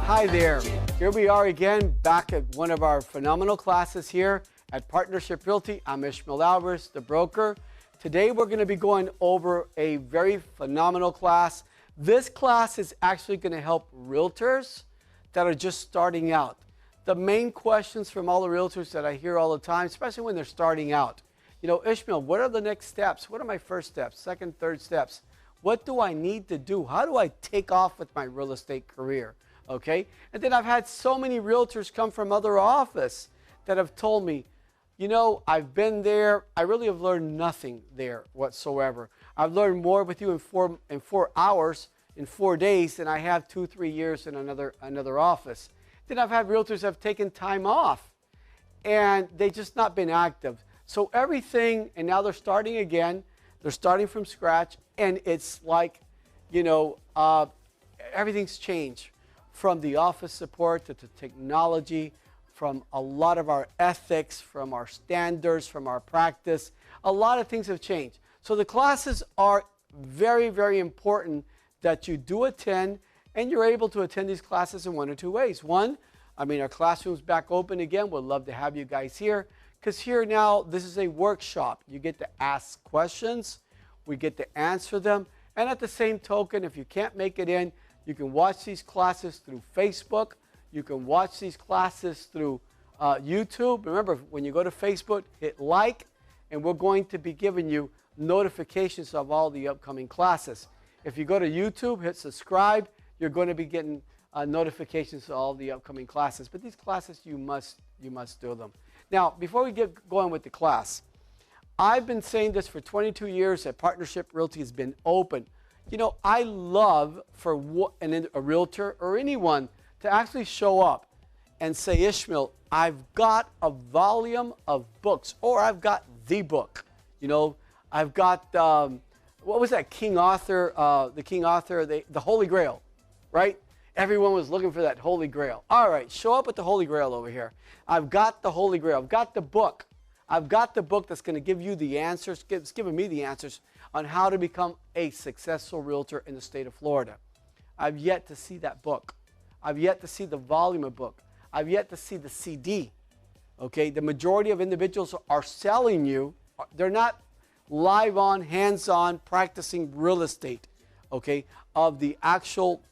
Hi there. Here we are again, back at one of our phenomenal classes here at Partnership Realty. I'm Ismael Alvarez, the broker. Today we're going to be going over a very phenomenal class. This class is actually going to help realtors that are just starting out. The main questions from all the realtors that I hear all the time, especially when they're starting out. You know, Ishmael, what are the next steps? What are my first steps, second, third steps? What do I need to do? How do I take off with my real estate career? Okay, and then I've had so many realtors come from other office that have told me, you know, I've been there. I really have learned nothing there whatsoever. I've learned more with you in 4 hours, in 4 days, than I have 2-3 years in another office. Then I've had realtors that have taken time off, and they just not been active. So everything, and now they're starting again. They're starting from scratch, and it's like, you know, everything's changed. From the office support to the technology, from a lot of our ethics, from our standards, from our practice. A lot of things have changed. So the classes are very, very important that you do attend, and you're able to attend these classes in one or two ways. One, I mean, our classroom's back open again. We'd love to have you guys here, because here now, this is a workshop. You get to ask questions. We get to answer them. And at the same token, if you can't make it in, you can watch these classes through Facebook. You can watch these classes through YouTube. Remember, when you go to Facebook, hit like, and we're going to be giving you notifications of all the upcoming classes. If you go to YouTube, hit subscribe. You're going to be getting notifications of all the upcoming classes. But these classes, you must do them. Now, before we get going with the class, I've been saying this for 22 years that Partnership Realty has been open. You know, I love for a realtor or anyone to actually show up and say, Ishmael, I've got a volume of books, or I've got the book. You know, I've got, what was that King Arthur, the Holy Grail, right? Everyone was looking for that Holy Grail. All right, show up with the Holy Grail over here. I've got the Holy Grail. I've got the book. I've got the book that's going to give you the answers, it's giving me the answers on how to become a successful realtor in the state of Florida. I've yet to see that book. I've yet to see the volume of book. I've yet to see the CD. Okay, the majority of individuals are selling you. They're not live on, hands-on, practicing real estate, okay, of the actual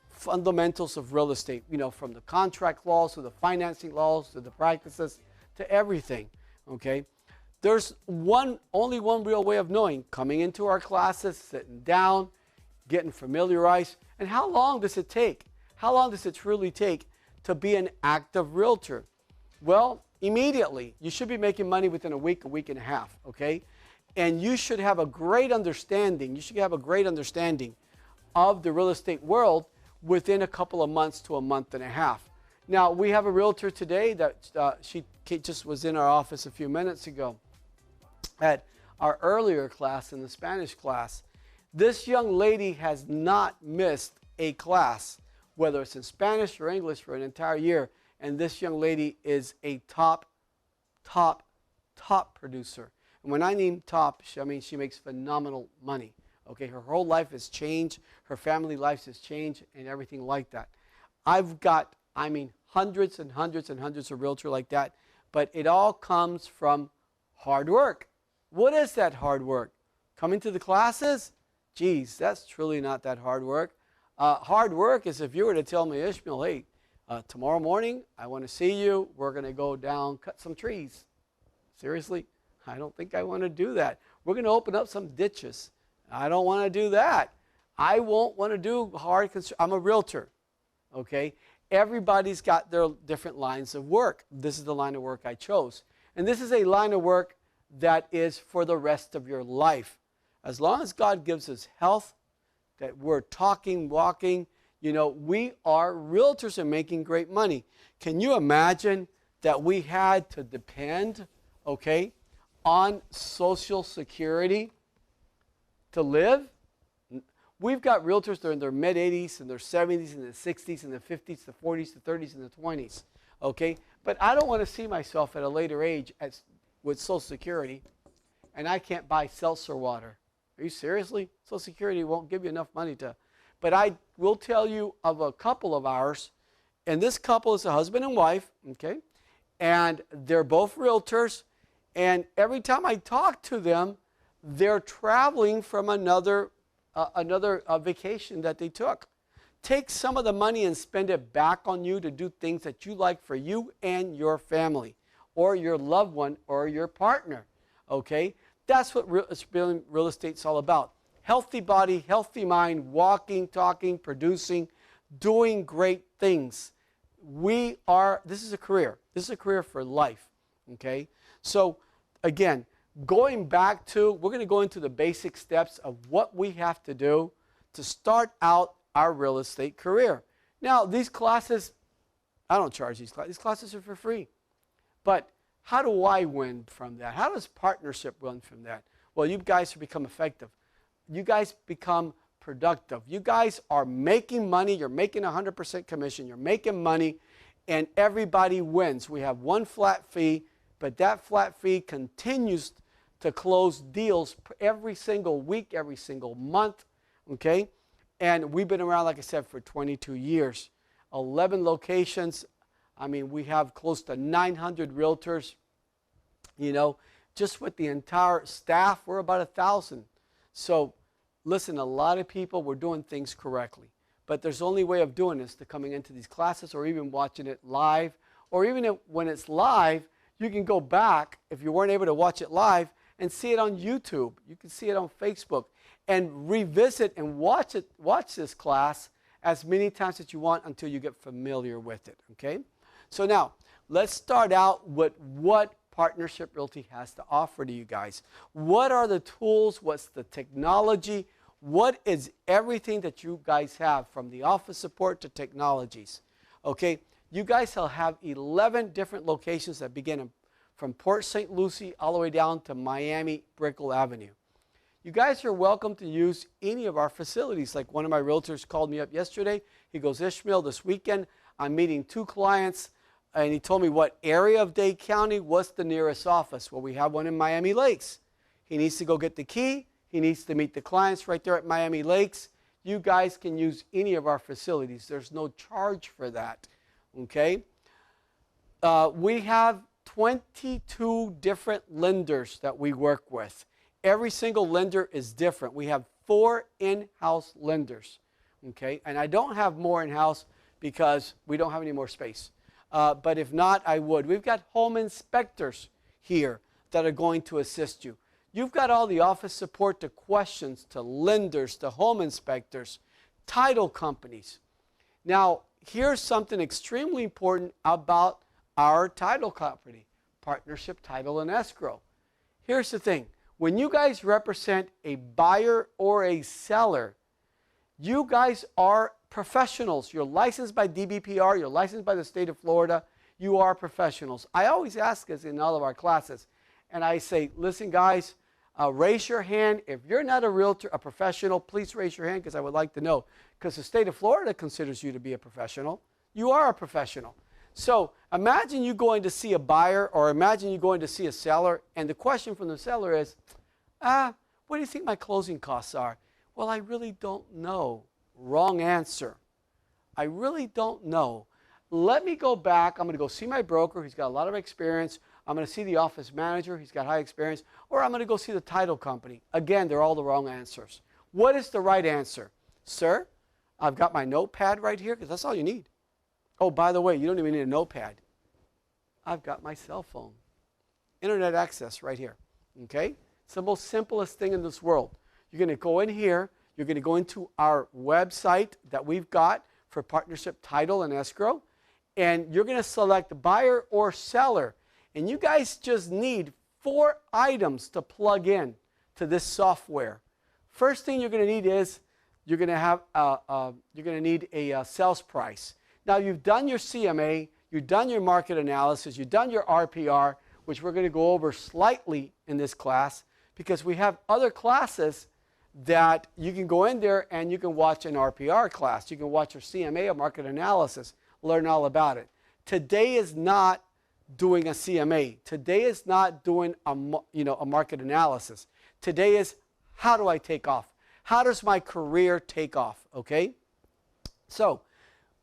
fundamentals of real estate, you know, from the contract laws to the financing laws to the practices to everything, okay? There's only one real way of knowing: coming into our classes, sitting down, getting familiarized. And how long does it take? How long does it truly take to be an active realtor? Well, immediately. You should be making money within a week and a half, okay? And you should have a great understanding. You should have a great understanding of the real estate world within a couple of months to a month and a half. Now, we have a realtor today that she just was in our office a few minutes ago at our earlier class, in the Spanish class. This young lady has not missed a class, whether it's in Spanish or English, for an entire year. And this young lady is a top producer. And when I mean top, I mean she makes phenomenal money. Okay, her whole life has changed. Her family life has changed and everything like that. I've got, I mean, hundreds and hundreds and hundreds of realtors like that. But it all comes from hard work. What is that hard work? Coming to the classes? Geez, that's truly not that hard work. Hard work is if you were to tell me, Ishmael, hey, tomorrow morning, I want to see you. We're going to go down, cut some trees. Seriously? I don't think I want to do that. We're going to open up some ditches. I don't want to do that. I won't want to do hard construction. I'm a realtor, okay? Everybody's got their different lines of work. This is the line of work I chose. And this is a line of work that is for the rest of your life. As long as God gives us health, that we're talking, walking, you know, we are realtors and making great money. Can you imagine that we had to depend, okay, on Social Security to live? We've got realtors that are in their mid-80s and their 70s and the 60s and the 50s, the 40s, the 30s, and the 20s, okay? But I don't want to see myself at a later age with Social Security, and I can't buy seltzer water. Are you seriously? Social Security won't give you enough money to. But I will tell you of a couple of ours, And this couple is a husband and wife, okay? And they're both realtors. And every time I talk to them, they're traveling from another vacation that they took. Take some of the money and spend it back on you to do things that you like for you and your family, or your loved one, or your partner, okay? That's what real estate's all about. Healthy body, healthy mind, walking, talking, producing, doing great things. This is a career. This is a career for life, okay? So, again, going back to, we're going to go into the basic steps of what we have to do to start out our real estate career. Now, these classes, I don't charge these classes. These classes are for free. But how do I win from that? How does partnership win from that? Well, you guys become effective. You guys become productive. You guys are making money. You're making 100% commission. You're making money, and everybody wins. We have one flat fee, but that flat fee continues to close deals every single week, every single month, okay? And we've been around, like I said, for 22 years. 11 locations. I mean, we have close to 900 realtors. You know, just with the entire staff, we're about 1,000. So, listen, a lot of people were doing things correctly. But there's only way of doing this to coming into these classes, or even watching it live. Or even when it's live, you can go back, if you weren't able to watch it live, and see it on YouTube. You can see it on Facebook. And revisit and watch this class as many times as you want until you get familiar with it, okay? So now, let's start out with what Partnership Realty has to offer to you guys. What are the tools? What's the technology? What is everything that you guys have, from the office support to technologies? Okay, you guys will have 11 different locations that begin from Port St. Lucie all the way down to Miami, Brickell Avenue. You guys are welcome to use any of our facilities. Like one of my realtors called me up yesterday. He goes, Ishmael, this weekend I'm meeting 2 clients, and he told me what area of Dade County, what's the nearest office. Well, we have one in Miami Lakes. He needs to go get the key. He needs to meet the clients right there at Miami Lakes. You guys can use any of our facilities. There's no charge for that, okay? We have 22 different lenders that we work with. Every single lender is different. We have 4 in-house lenders, okay? And I don't have more in-house because we don't have any more space. But if not, I would. We've got home inspectors here that are going to assist you. You've got all the office support to questions, to lenders, to home inspectors, title companies. Now, here's something extremely important about our title company, Partnership Title and Escrow. Here's the thing. When you guys represent a buyer or a seller, you guys are professionals. You're licensed by DBPR. You're licensed by the state of Florida. You are professionals. I always ask this in all of our classes. And I say, listen, guys, raise your hand. If you're not a realtor, a professional, please raise your hand because I would like to know. Because the state of Florida considers you to be a professional. You are a professional. So imagine you going to see a buyer, or imagine you going to see a seller, and the question from the seller is, what do you think my closing costs are? Well, I really don't know. Wrong answer. I really don't know. Let me go back. I'm going to go see my broker. He's got a lot of experience. I'm going to see the office manager. He's got high experience. Or I'm going to go see the title company. Again, they're all the wrong answers. What is the right answer? Sir, I've got my notepad right here, because that's all you need. Oh, by the way, you don't even need a notepad. I've got my cell phone. Internet access right here. Okay? It's the most simplest thing in this world. You're going to go in here. You're going to go into our website that we've got for Partnership Title and Escrow. And you're going to select buyer or seller. And you guys just need 4 items to plug in to this software. First thing you're going to need is you're going to need a sales price. Now, you've done your CMA, you've done your market analysis, you've done your RPR, which we're going to go over slightly in this class, because we have other classes that you can go in there and you can watch an RPR class. You can watch your CMA or market analysis, learn all about it. Today is not doing a CMA. Today is not doing a market analysis. Today is, how do I take off? How does my career take off? Okay? So,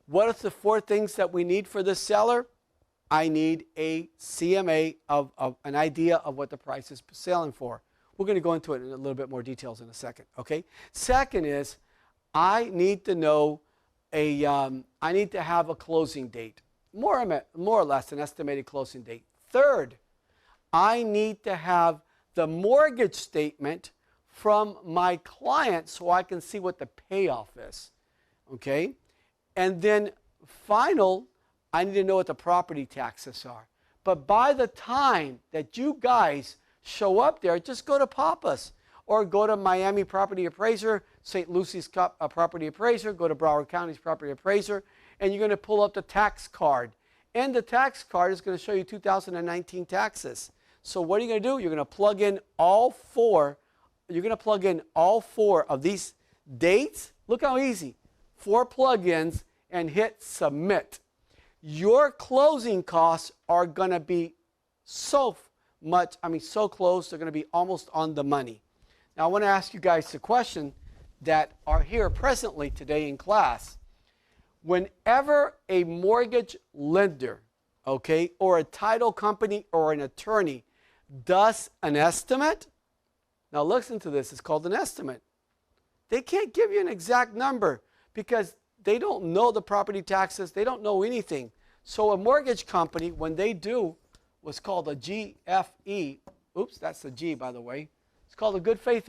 What are the 4 things that we need for this seller? I need a CMA of an idea of what the price is selling for. We're going to go into it in a little bit more details in a second, okay? Second is, I need to know I need to have a closing date, more or less an estimated closing date. Third, I need to have the mortgage statement from my client so I can see what the payoff is, okay? And then final, I need to know what the property taxes are. But by the time that you guys show up there, just go to Papa's or go to Miami Property Appraiser, St. Lucy's Property Appraiser, go to Broward County's Property Appraiser, and you're going to pull up the tax card. And the tax card is going to show you 2019 taxes. So what are you going to do? You're going to plug in all 4. You're going to plug in all 4 of these dates. Look how easy. 4 plugins and hit submit. Your closing costs are going to be so close, they're going to be almost on the money. Now, I want to ask you guys a question that are here presently today in class. Whenever a mortgage lender, okay, or a title company or an attorney does an estimate, now listen to this, it's called an estimate. They can't give you an exact number because they don't know the property taxes, they don't know anything. So a mortgage company, when they do what's called a GFE, oops, that's the G, by the way. It's called a good faith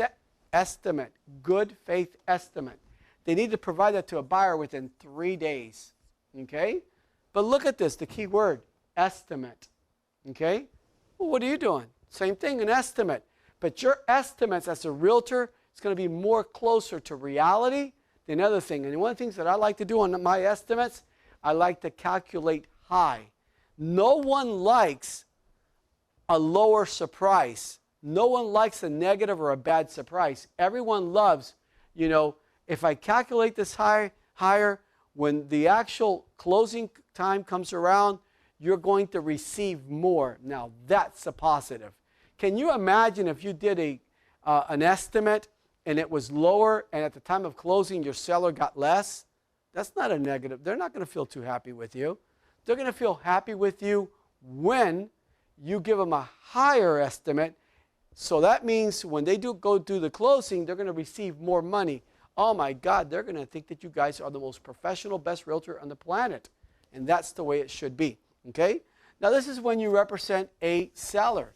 estimate. Good faith estimate. They need to provide that to a buyer within 3 days. Okay? But look at this, the key word, estimate. Okay? Well, what are you doing? Same thing, an estimate. But your estimates as a realtor is going to be more closer to reality than other thing. And one of the things that I like to do on my estimates, I like to calculate high. No one likes a lower surprise. No one likes a negative or a bad surprise. Everyone loves, if I calculate this higher, when the actual closing time comes around, you're going to receive more. Now, that's a positive. Can you imagine if you did an estimate and it was lower and at the time of closing your seller got less? That's not a negative. They're not going to feel too happy with you. They're going to feel happy with you when you give them a higher estimate. So that means when they go do the closing, they're going to receive more money. Oh my God, they're going to think that you guys are the most professional, best realtor on the planet. And that's the way it should be. Okay? Now this is when you represent a seller.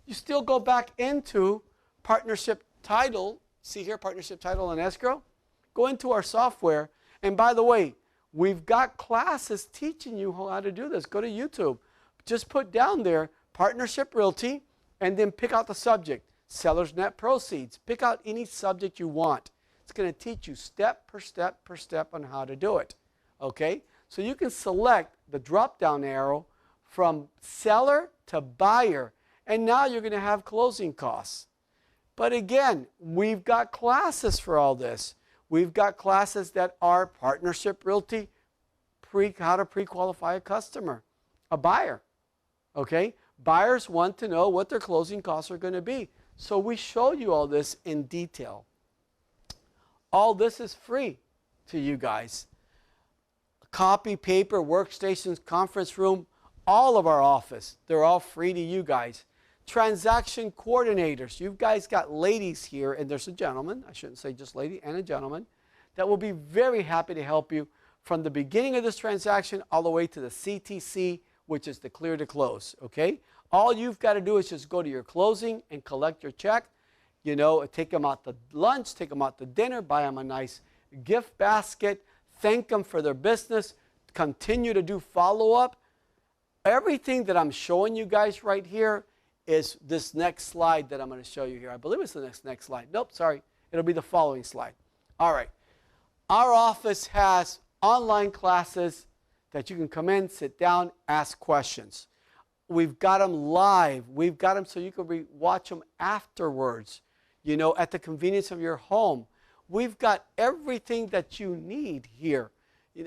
You still go back into partnership title. See here, partnership title and escrow. Go into our software. And by the way, we've got classes teaching you how to do this. Go to YouTube. Just put down there, Partnership Realty, and then pick out the subject, Seller's Net Proceeds. Pick out any subject you want. It's going to teach you step per step on how to do it. Okay? So you can select the drop-down arrow from seller to buyer, and now you're going to have closing costs. But again, we've got classes for all this. We've got classes that are Partnership Realty, how to pre-qualify a customer, a buyer. Okay? Buyers want to know what their closing costs are going to be. So we show you all this in detail. All this is free to you guys. Copy, paper, workstations, conference room, all of our office. They're all free to you guys. Transaction coordinators. You guys got ladies here, and there's a gentleman, I shouldn't say just lady, and a gentleman, that will be very happy to help you from the beginning of this transaction all the way to the CTC, which is the clear to close, okay? All you've got to do is just go to your closing and collect your check. Take them out to lunch, take them out to dinner, buy them a nice gift basket, thank them for their business, continue to do follow-up. Everything that I'm showing you guys right here is this next slide that I'm going to show you here. I believe it's the next slide. Nope, sorry. It'll be the following slide. All right. Our office has online classes that you can come in, sit down, ask questions. We've got them live. We've got them so you can watch them afterwards, at the convenience of your home. We've got everything that you need here.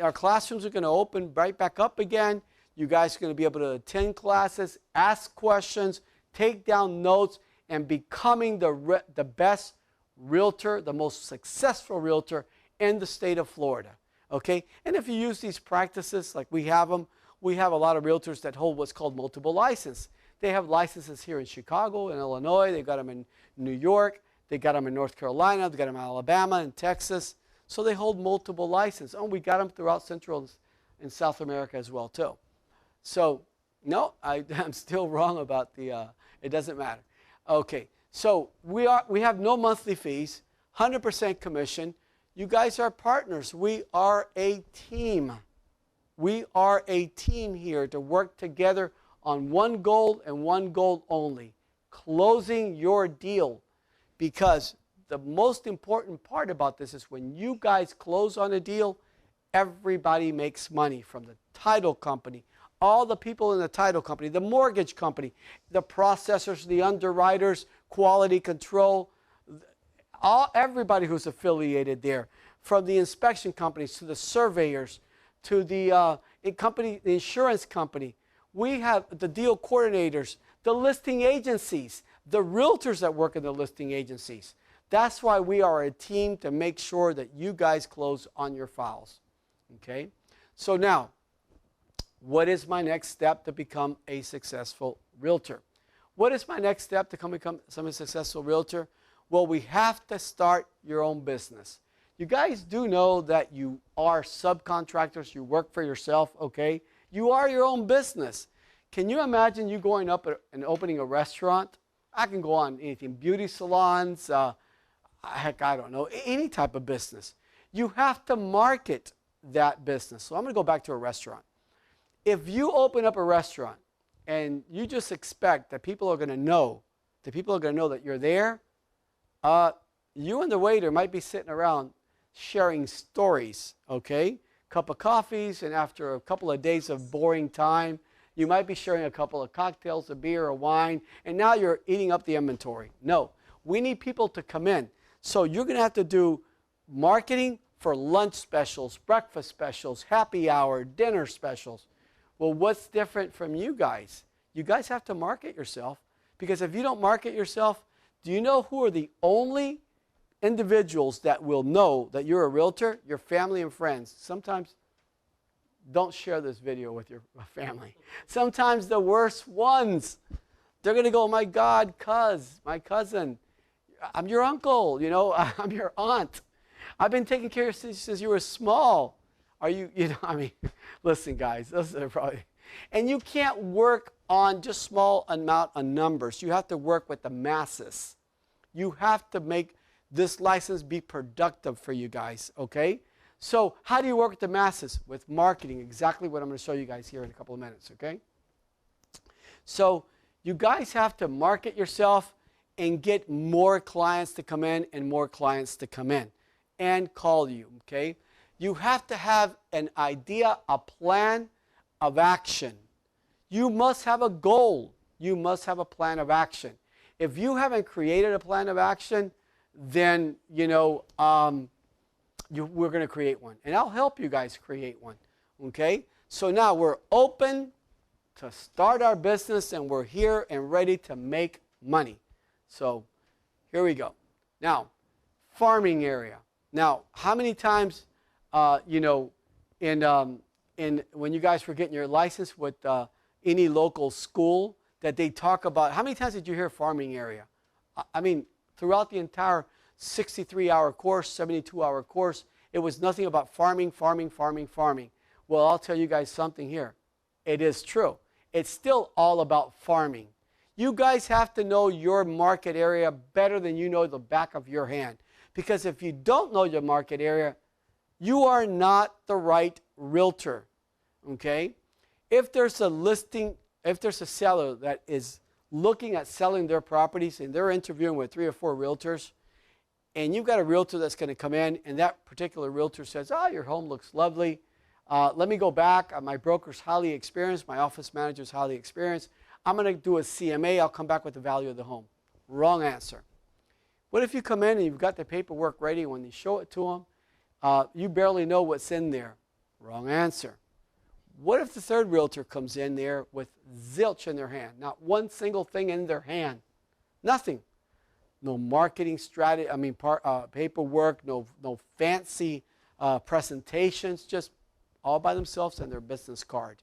Our classrooms are going to open right back up again. You guys are going to be able to attend classes, ask questions, take down notes, and becoming the best realtor, the most successful realtor in the state of Florida. Okay? And if you use these practices like we have them, we have a lot of realtors that hold what's called multiple license. They have licenses here in Chicago, in Illinois, they got them in New York, they got them in North Carolina, they got them in Alabama and Texas. So they hold multiple licenses. Oh, we got them throughout Central and South America as well too. So no, I'm still wrong about the, it doesn't matter. Okay, so we have no monthly fees, 100% commission. You guys are partners. We are a team. We are a team here to work together on one goal and one goal only, closing your deal. Because the most important part about this is when you guys close on a deal, everybody makes money, from the title company, all the people in the title company, the mortgage company, the processors, the underwriters, quality control, everybody who's affiliated there, from the inspection companies to the surveyors to the insurance company. We have the deal coordinators, the listing agencies, the realtors that work in the listing agencies. That's why we are a team, to make sure that you guys close on your files. Okay? So now, what is my next step to become a successful realtor? What is my next step to become a successful realtor? Well, we have to start your own business. You guys do know that you are subcontractors. You work for yourself, okay? You are your own business. Can you imagine you going up and opening a restaurant? I can go on anything, beauty salons, heck, I don't know, any type of business. You have to market that business. So I'm going to go back to a restaurant. If you open up a restaurant and you just expect that people are going to know, that you're there, you and the waiter might be sitting around sharing stories, okay? Cup of coffees, and after a couple of days of boring time, you might be sharing a couple of cocktails, a beer, a wine, and now you're eating up the inventory. No, we need people to come in. So you're going to have to do marketing for lunch specials, breakfast specials, happy hour, dinner specials. Well, what's different from you guys? You guys have to market yourself, because if you don't market yourself, do you know who are the only individuals that will know that you're a realtor? Your family and friends. Sometimes, don't share this video with your family. Sometimes the worst ones. They're going to go, my God, my cousin, I'm your uncle, you know, I'm your aunt. I've been taking care of you since you were small. Are you, I mean, listen, guys, those are probably, and you can't work on just small amount of numbers. You have to work with the masses. You have to make this license be productive for you guys, okay? So how do you work with the masses? With marketing, exactly what I'm going to show you guys here in a couple of minutes, okay? So you guys have to market yourself and get more clients to come in and more clients to come in and call you, okay? You have to have an idea, a plan of action. You must have a goal. You must have a plan of action. If you haven't created a plan of action, then, you know, we're going to create one. And I'll help you guys create one, okay? So now we're open to start our business, and we're here and ready to make money. So here we go. Now, farming area. Now, how many times, you know, when you guys were getting your license with any local school, that they talk about, how many times did you hear farming area? I mean, throughout the entire 63-hour course, 72-hour course, it was nothing about farming, farming, farming, farming. Well, I'll tell you guys something here. It is true. It's still all about farming. You guys have to know your market area better than you know the back of your hand. Because if you don't know your market area, you are not the right realtor, okay? If there's a listing, if there's a seller that is looking at selling their properties and they're interviewing with 3 or 4 realtors, and you've got a realtor that's going to come in, and that particular realtor says, oh, your home looks lovely. Let me go back. My broker's highly experienced. My office manager's highly experienced. I'm going to do a CMA. I'll come back with the value of the home. Wrong answer. What if you come in and you've got the paperwork ready? When you show it to them, you barely know what's in there. Wrong answer. What if the third realtor comes in there with zilch in their hand? Not one single thing in their hand. Nothing. No marketing strategy, paperwork, no fancy presentations, just all by themselves and their business card.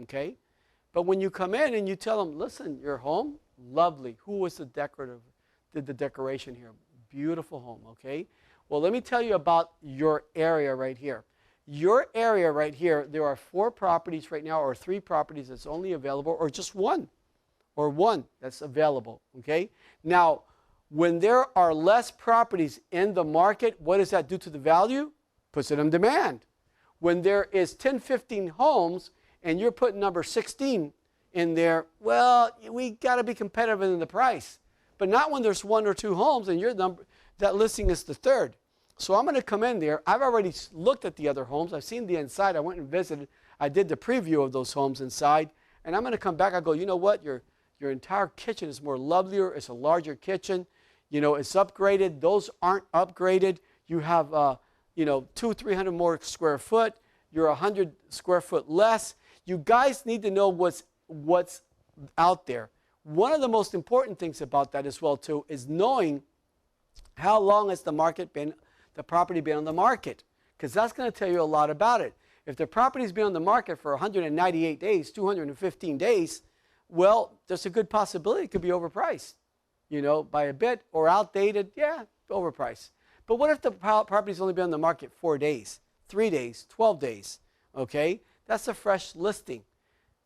Okay? But when you come in and you tell them, listen, your home, lovely. Who was the decorative, did the decoration here? Beautiful home, okay? Well, let me tell you about your area right here. Your area right here, there are 4 properties right now, or 3 properties that's only available, or just one that's available, okay? Now, when there are less properties in the market, what does that do to the value? Puts it on demand. When there is 10, 15 homes, and you're putting number 16 in there, well, we got to be competitive in the price. But not when there's 1 or 2 homes and that listing is the 3rd. So I'm going to come in there. I've already looked at the other homes. I've seen the inside. I went and visited. I did the preview of those homes inside. And I'm going to come back. I go, you know what? Your entire kitchen is more lovelier. It's a larger kitchen. You know, it's upgraded. Those aren't upgraded. You have, 200, 300 more square foot. You're 100 square foot less. You guys need to know what's out there. One of the most important things about that as well, too, is knowing how long has the property been on the market, because that's going to tell you a lot about it. If the property's been on the market for 198 days, 215 days, well, there's a good possibility it could be overpriced, by a bit, or outdated, yeah, overpriced. But what if the property's only been on the market 4 days, 3 days, 12 days, okay? That's a fresh listing.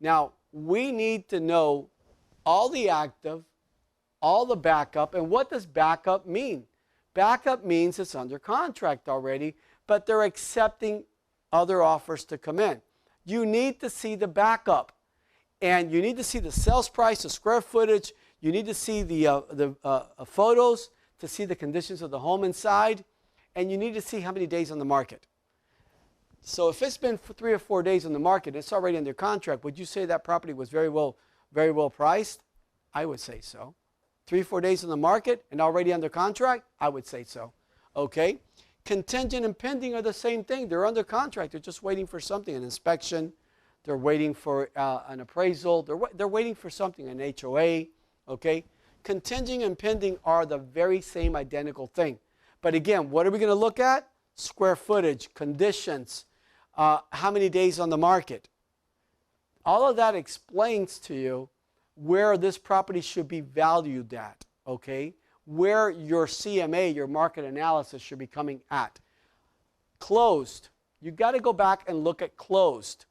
Now, we need to know all the active, all the backup, and what does backup mean? Backup means it's under contract already, but they're accepting other offers to come in. You need to see the backup, and you need to see the sales price, the square footage. You need to see the photos to see the conditions of the home inside, and you need to see how many days on the market. So if it's been 3 or 4 days on the market, it's already under contract, would you say that property was very well priced? I would say so. 3 or 4 days on the market and already under contract? I would say so. Okay? Contingent and pending are the same thing. They're under contract. They're just waiting for something, an inspection. They're waiting for an appraisal. They're waiting for something, an HOA. Okay? Contingent and pending are the very same identical thing. But again, what are we going to look at? Square footage, conditions, how many days on the market. All of that explains to you where this property should be valued at, okay? Where your CMA, your market analysis, should be coming at. Closed. You've got to go back and look at closed,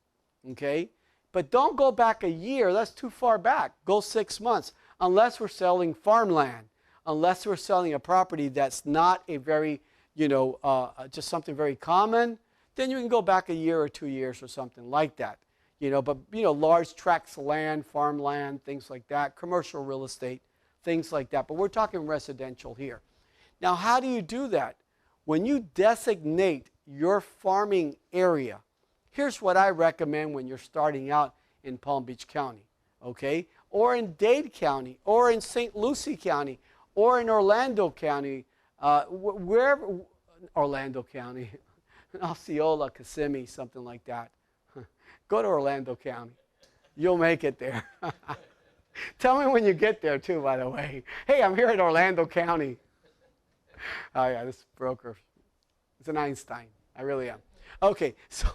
okay? But don't go back a year. That's too far back. Go 6 months, unless we're selling farmland, unless we're selling a property that's not a very, just something very common, then you can go back a year or 2 years or something like that. But large tracts of land, farmland, things like that, commercial real estate, things like that. But we're talking residential here. Now, how do you do that? When you designate your farming area, here's what I recommend when you're starting out in Palm Beach County, okay? Or in Dade County, or in St. Lucie County, or in Orlando County, wherever, Orlando County, Osceola, Kissimmee, something like that. Go to Orlando County. You'll make it there. Tell me when you get there, too, by the way. Hey, I'm here at Orlando County. Oh, yeah, this broker. It's an Einstein. I really am. Okay, so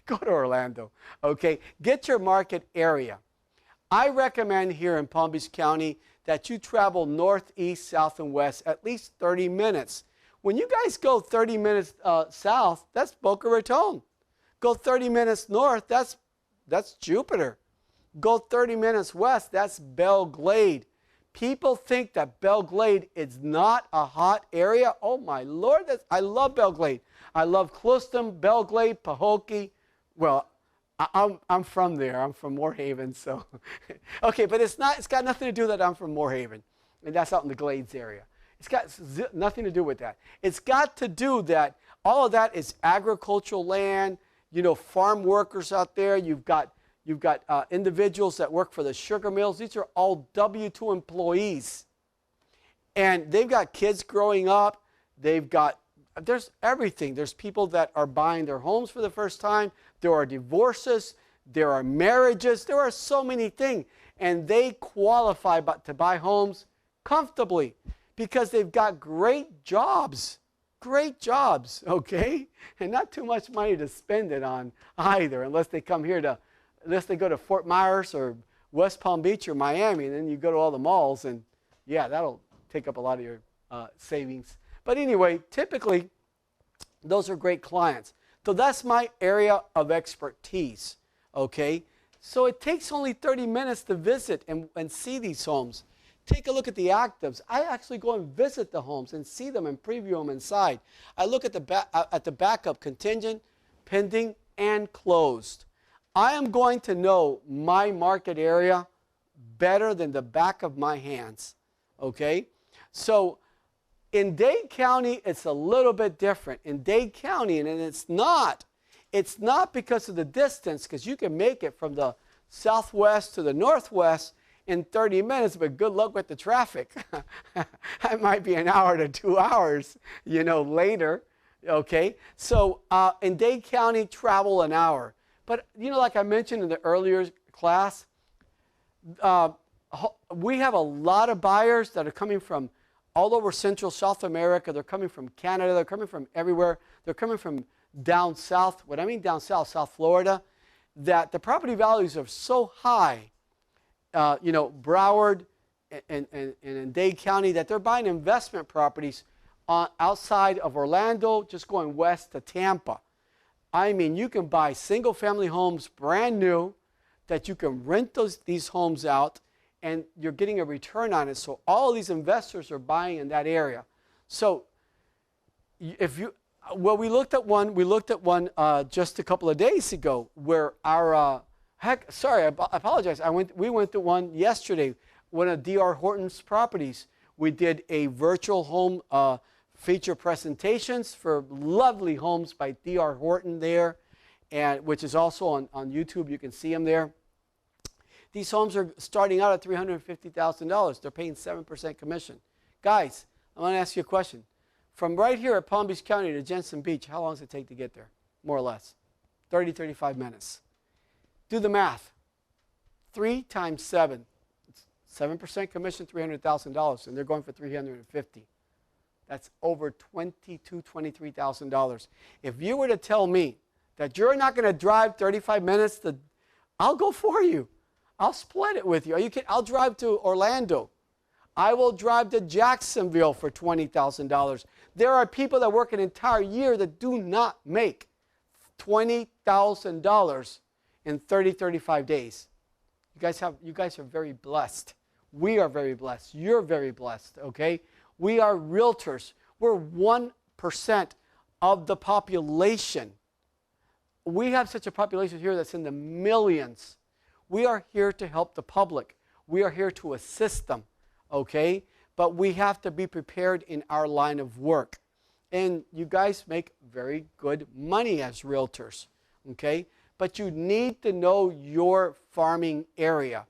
go to Orlando. Okay, get your market area. I recommend here in Palm Beach County that you travel north, east, south, and west at least 30 minutes. When you guys go 30 minutes south, that's Boca Raton. Go 30 minutes north, that's Jupiter. Go 30 minutes west, that's Belle Glade. People think that Belle Glade is not a hot area. Oh my Lord, I love Belle Glade. I love Clustom, Belle Glade, Pahokee. Well, I'm from there. I'm from Moorhaven, so okay, but it's got nothing to do that I'm from Moorhaven, and that's out in the Glades area. It's got nothing to do with that. It's got to do that. All of that is agricultural land. Farm workers out there. You've got individuals that work for the sugar mills. These are all W-2 employees, and they've got kids growing up. There's everything. There's people that are buying their homes for the first time. There are divorces. There are marriages. There are so many things, and they qualify to buy homes comfortably because they've got great jobs. great jobs, okay? And not too much money to spend it on either, unless they come here to, unless they go to Fort Myers or West Palm Beach or Miami, and then you go to all the malls, and yeah, that'll take up a lot of your savings. But anyway, typically, those are great clients. So that's my area of expertise, okay? So it takes only 30 minutes to visit and see these homes. Take a look at the actives. I actually go and visit the homes and see them and preview them inside. I look at the backup, contingent, pending, and closed. I am going to know my market area better than the back of my hands, okay? So in Dade County, it's a little bit different. In Dade County, and it's not because of the distance, because you can make it from the southwest to the northwest in 30 minutes, but good luck with the traffic. That might be an hour to 2 hours, later, okay? So in Dade County, travel an hour. But, like I mentioned in the earlier class, we have a lot of buyers that are coming from all over Central South America. They're coming from Canada. They're coming from everywhere. They're coming from down south. What I mean down south, South Florida, that the property values are so high, Broward and in Dade County, that they're buying investment properties outside of Orlando, just going west to Tampa. I mean, you can buy single-family homes brand new that you can rent these homes out, and you're getting a return on it. So all of these investors are buying in that area. So we looked at one just a couple of days ago where our I apologize. We went to one yesterday, one of D.R. Horton's properties. We did a virtual home feature presentations for lovely homes by D.R. Horton there, and which is also on YouTube. You can see them there. These homes are starting out at $350,000. They're paying 7% commission. Guys, I want to ask you a question. From right here at Palm Beach County to Jensen Beach, how long does it take to get there? More or less. 30, 35 minutes. Do the math. 3 times 7. It's 7% commission, $300,000, and they're going for $350,000. That's over $22,000, $23,000. If you were to tell me that you're not going to drive 35 minutes, I'll go for you. I'll split it with you. Are you kidding? I'll drive to Orlando. I will drive to Jacksonville for $20,000. There are people that work an entire year that do not make $20,000 in 30, 35 days. You guys are very blessed. We are very blessed. You're very blessed, okay? We are realtors. We're 1% of the population. We have such a population here that's in the millions. We are here to help the public. We are here to assist them, okay? But we have to be prepared in our line of work. And you guys make very good money as realtors, okay? But you need to know your farming area.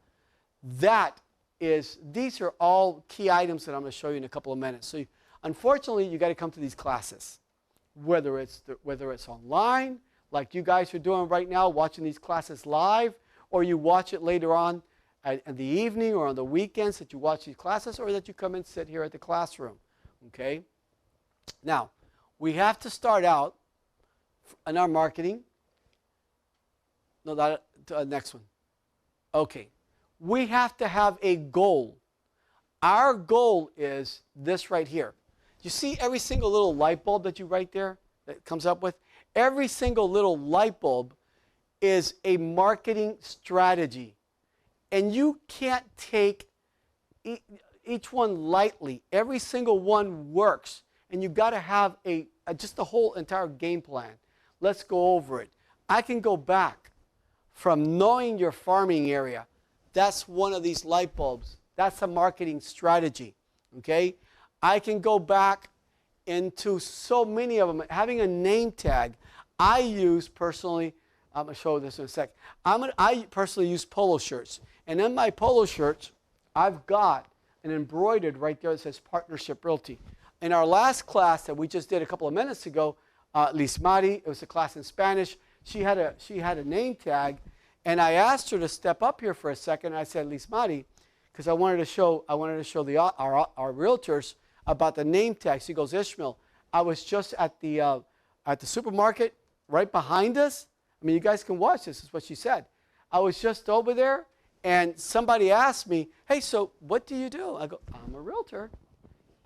These are all key items that I'm going to show you in a couple of minutes. So unfortunately, you got to come to these classes, whether it's online, like you guys are doing right now, watching these classes live, or you watch it later on in the evening or on the weekends that you watch these classes, or that you come and sit here at the classroom, okay? Now, we have to start out in our marketing. No, next one. Okay. We have to have a goal. Our goal is this right here. You see every single little light bulb that you write there that comes up with? Every single little light bulb is a marketing strategy. And you can't take each one lightly. Every single one works. And you've got to have just the whole entire game plan. Let's go over it. I can go back from knowing your farming area. That's one of these light bulbs. That's a marketing strategy, okay? I can go back into so many of them. Having a name tag, I use personally, I'm going to show this in a sec. I personally use polo shirts. And in my polo shirts, I've got an embroidered right there that says Partnership Realty. In our last class that we just did a couple of minutes ago, Lismari, it was a class in Spanish, she had a name tag, and I asked her to step up here for a second. I said, Lismari, because I wanted to show our realtors about the name tag. She goes, Ishmael, I was just at the supermarket right behind us. I mean, you guys can watch this. This is what she said. I was just over there, and somebody asked me, hey, so what do you do? I go, I'm a realtor.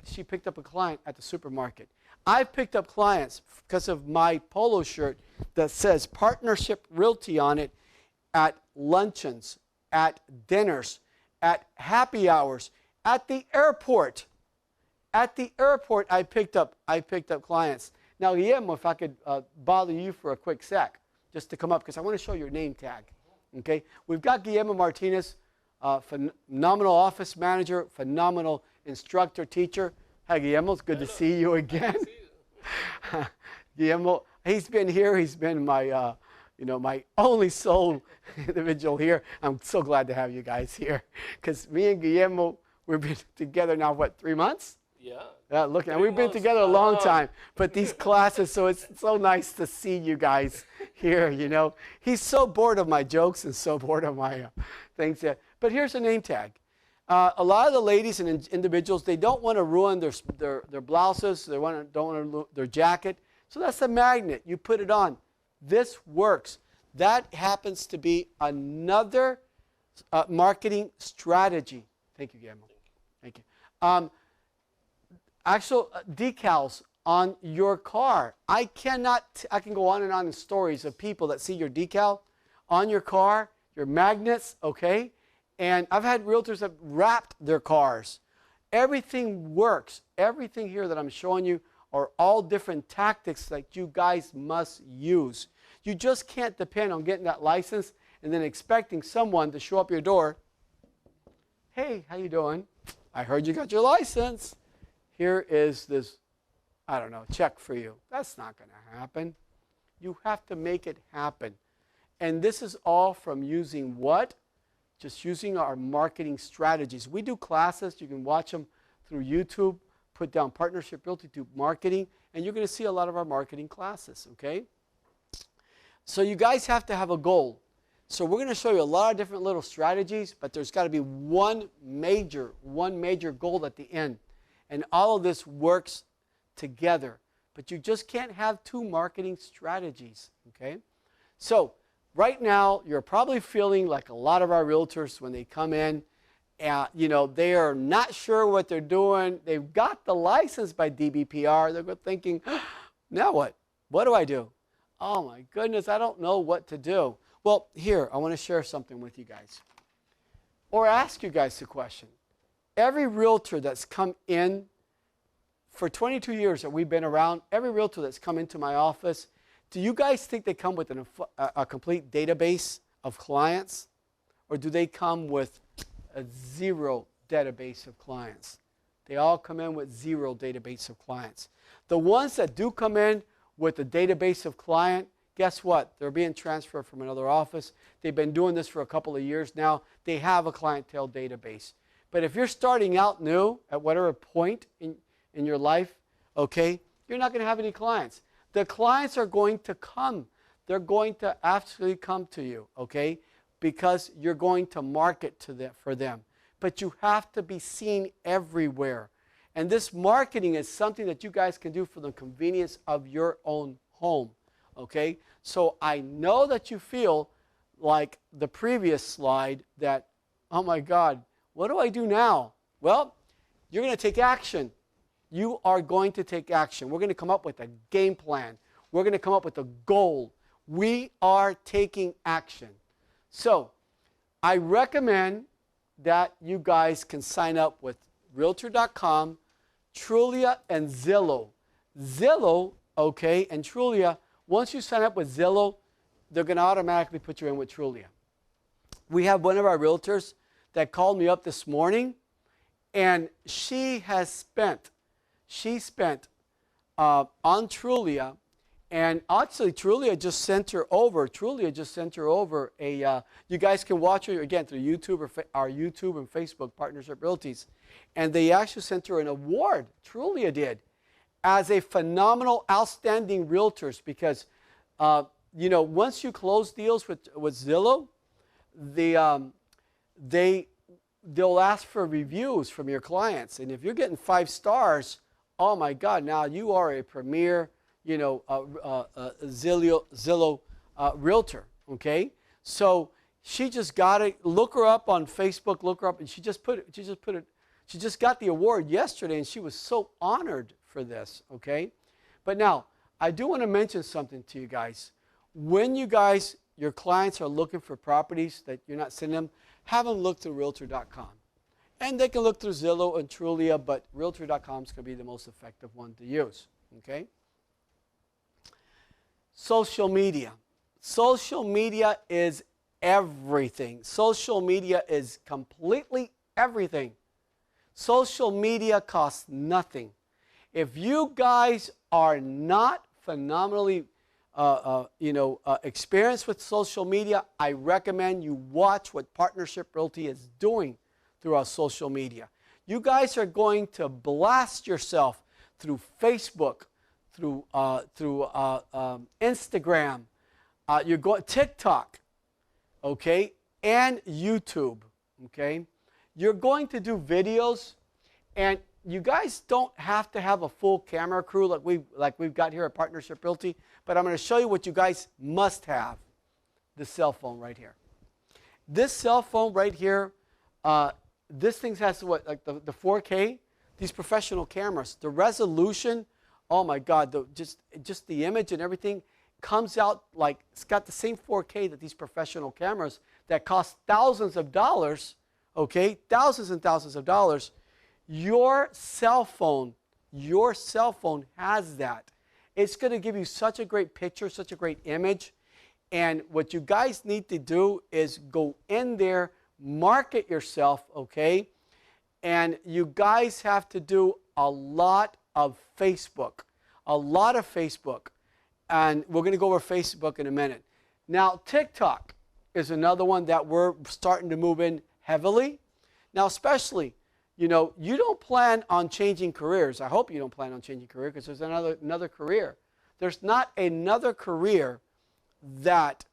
She picked up a client at the supermarket. I've picked up clients because of my polo shirt that says Partnership Realty on it at luncheons, at dinners, at happy hours, at the airport. At the airport, I picked up clients. Now, Guillermo, if I could bother you for a quick sec, just to come up, because I want to show your name tag. Okay, we've got Guillermo Martinez, phenomenal office manager, phenomenal instructor, teacher. Hi, Guillermo. It's good to see you again. Guillermo, he's been here. He's been my, my only sole individual here. I'm so glad to have you guys here, because me and Guillermo, we've been together now, what, 3 months? Yeah. Look, and we've been together a long time. But these classes, so it's so nice to see you guys here. He's so bored of my jokes and so bored of my things. But here's a name tag. A lot of the ladies and individuals, they don't want to ruin their blouses. They don't want to ruin their jacket. So that's a magnet. You put it on. This works. That happens to be another marketing strategy. Thank you, Guillermo. Thank you. Actual decals on your car. I can go on and on in stories of people that see your decal on your car, your magnets, okay? And I've had realtors that wrapped their cars. Everything works. Everything here that I'm showing you are all different tactics that you guys must use. You just can't depend on getting that license and then expecting someone to show up your door. Hey, how you doing? I heard you got your license. Here is this, I don't know, check for you. That's not going to happen. You have to make it happen. And this is all from using what? Just using our marketing strategies. We do classes. You can watch them through YouTube. Put down Partnership Realty, do marketing, and you're going to see a lot of our marketing classes, okay? So you guys have to have a goal. So we're going to show you a lot of different little strategies, but there's got to be one major goal at the end. And all of this works together. But you just can't have two marketing strategies, okay? So right now, you're probably feeling like a lot of our realtors when they come in, they are not sure what they're doing. They've got the license by DBPR. They're thinking, now what? What do I do? Oh my goodness, I don't know what to do. Well, here, I want to share something with you guys. Or ask you guys a question. Every realtor that's come in, for 22 years that we've been around, every realtor that's come into my office, do you guys think they come with a complete database of clients? Or do they come with a zero database of clients? They all come in with zero database of clients. The ones that do come in with a database of client, guess what? They're being transferred from another office. They've been doing this for a couple of years now. They have a clientele database. But if you're starting out new at whatever point in your life, okay, you're not going to have any clients. The clients are going to come. They're going to actually come to you, okay, because you're going to market to them, for them. But you have to be seen everywhere. And this marketing is something that you guys can do for the convenience of your own home, okay? So I know that you feel like the previous slide that, oh my God, what do I do now? Well, you're going to take action. You are going to take action. We're going to come up with a game plan. We're going to come up with a goal. We are taking action. So I recommend that you guys can sign up with realtor.com, Trulia, and Zillow. Zillow, okay, and Trulia, once you sign up with Zillow, they're going to automatically put you in with Trulia. We have one of our realtors that called me up this morning, and she spent on Trulia, and actually Trulia just sent her over a, you guys can watch her again through YouTube or our YouTube and Facebook Partnership Realties, and they actually sent her an award, Trulia did, as a phenomenal, outstanding realtors, because once you close deals with Zillow, they'll ask for reviews from your clients. And if you're getting 5 stars oh my God, now you are a premier, Zillow realtor, okay? So she just got it. Look her up on Facebook. Look her up, and she just got the award yesterday, and she was so honored for this, okay? But now, I do want to mention something to you guys. When your clients are looking for properties that you're not sending them, have them look through realtor.com. And they can look through Zillow and Trulia, but realtor.com is going to be the most effective one to use, okay? Social media. Social media is everything. Social media is completely everything. Social media costs nothing. If you guys are not phenomenally experienced with social media, I recommend you watch what Partnership Realty is doing through our social media. You guys are going to blast yourself through Facebook, through Instagram, you're going TikTok, okay, and YouTube, okay. You're going to do videos, and you guys don't have to have a full camera crew like we've got here at Partnership Realty, but I'm going to show you what you guys must have. The cell phone right here. This cell phone right here, this thing has what, like the 4K? These professional cameras, the resolution, oh my God, just the image and everything comes out like it's got the same 4K that these professional cameras that cost thousands of dollars, okay, thousands and thousands of dollars. Your cell phone has that. It's going to give you such a great picture, such a great image. And what you guys need to do is go in there, market yourself, okay? And you guys have to do a lot of Facebook. A lot of Facebook. And we're going to go over Facebook in a minute. Now, TikTok is another one that we're starting to move in heavily. Now, especially, you don't plan on changing careers. I hope you don't plan on changing career because there's another career. There's not another career that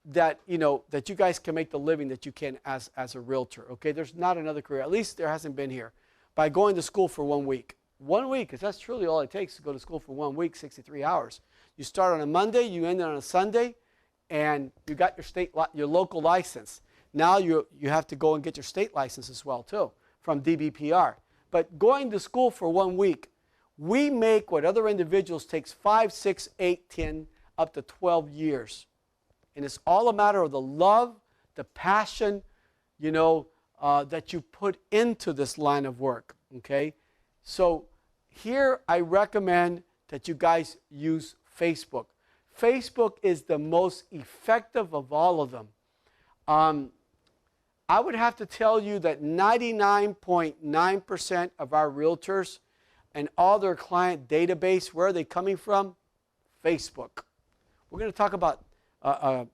you guys can make the living that you can as a realtor. Okay, there's not another career. At least there hasn't been here. By going to school for 1 week. 1 week, because that's truly all it takes to go to school for 1 week, 63 hours. You start on a Monday, you end on a Sunday, and you got your local license. Now you have to go and get your state license as well too from DBPR. But going to school for 1 week, we make what other individuals takes 5, 6, 8, 10, up to 12 years. And it's all a matter of the love, the passion, that you put into this line of work, okay? So here I recommend that you guys use Facebook. Facebook is the most effective of all of them. I would have to tell you that 99.9% of our realtors and all their client database, where are they coming from? Facebook. We're going to talk about a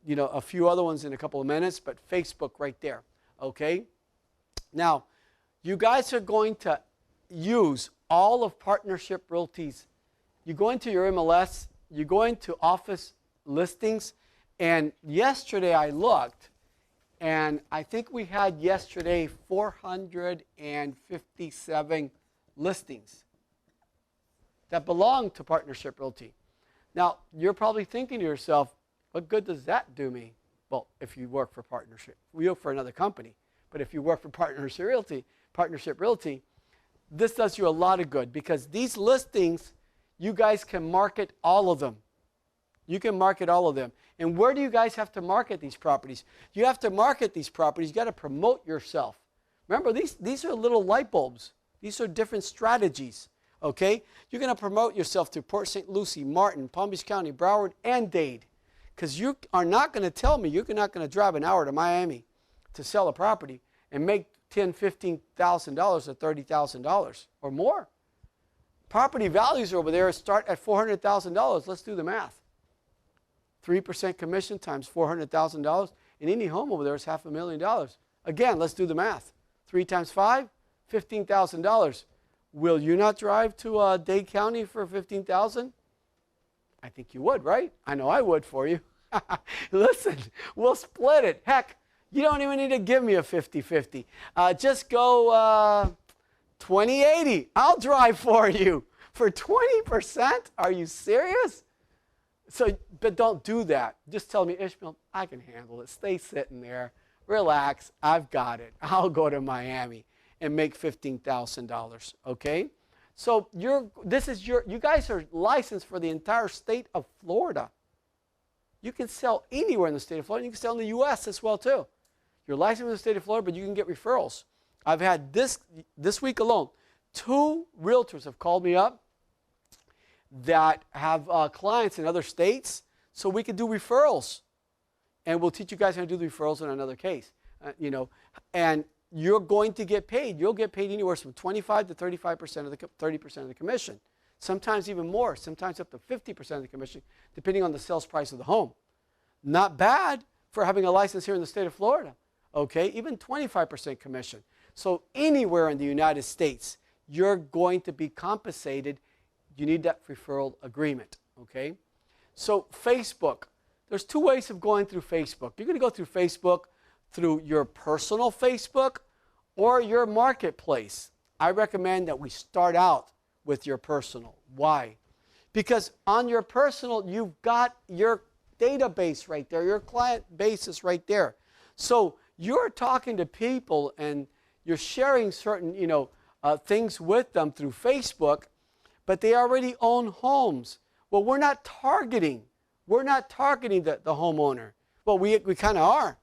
few other ones in a couple of minutes, but Facebook right there, okay? Now, you guys are going to use all of Partnership Realty's. You go into your MLS, you go into office listings, and yesterday I looked, and I think we had yesterday 457 listings that belong to Partnership Realty. Now, you're probably thinking to yourself, what good does that do me? Well, if you work for Partnership, we work for another company. But if you work for Partnership Realty, this does you a lot of good because these listings, you guys can market all of them. You can market all of them. And where do you guys have to market these properties? You have to market these properties. You got to promote yourself. Remember, these are little light bulbs. These are different strategies. Okay? You're going to promote yourself to Port St. Lucie, Martin, Palm Beach County, Broward, and Dade. Because you are not going to tell me you're not going to drive an hour to Miami to sell a property and make $10,000, $15,000 or $30,000 or more. Property values over there start at $400,000. Let's do the math. 3% commission times $400,000. And any home over there is $500,000. Again, let's do the math. 3 times 5, $15,000. Will you not drive to Dade County for $15,000? I think you would, right? I know I would for you. Listen, we'll split it. Heck, you don't even need to give me a 50-50. Just go 20-80. I'll drive for you. For 20%? Are you serious? So, but don't do that. Just tell me, Ishmael, I can handle it. Stay sitting there. Relax. I've got it. I'll go to Miami and make $15,000. Okay? So you guys are licensed for the entire state of Florida. You can sell anywhere in the state of Florida. You can sell in the U.S. as well too. You're licensed in the state of Florida, but you can get referrals. I've had this week alone, 2 realtors have called me up that have clients in other states, so we can do referrals. And we'll teach you guys how to do the referrals in another case. And you're going to get paid. You'll get paid anywhere from 25 to 35% of the 30% of the commission. Sometimes even more, sometimes up to 50% of the commission, depending on the sales price of the home. Not bad for having a license here in the state of Florida. Okay, even 25% commission. So anywhere in the United States, you're going to be compensated. You need that referral agreement. Okay, so Facebook. There's 2 ways of going through Facebook. You're going to go through Facebook through your personal Facebook or your marketplace. I recommend that we start out with your personal. Why? Because on your personal, you've got your database right there. Your client base is right there. So you're talking to people and you're sharing certain, things with them through Facebook, but they already own homes. Well, we're not targeting the homeowner. Well, we kind of are,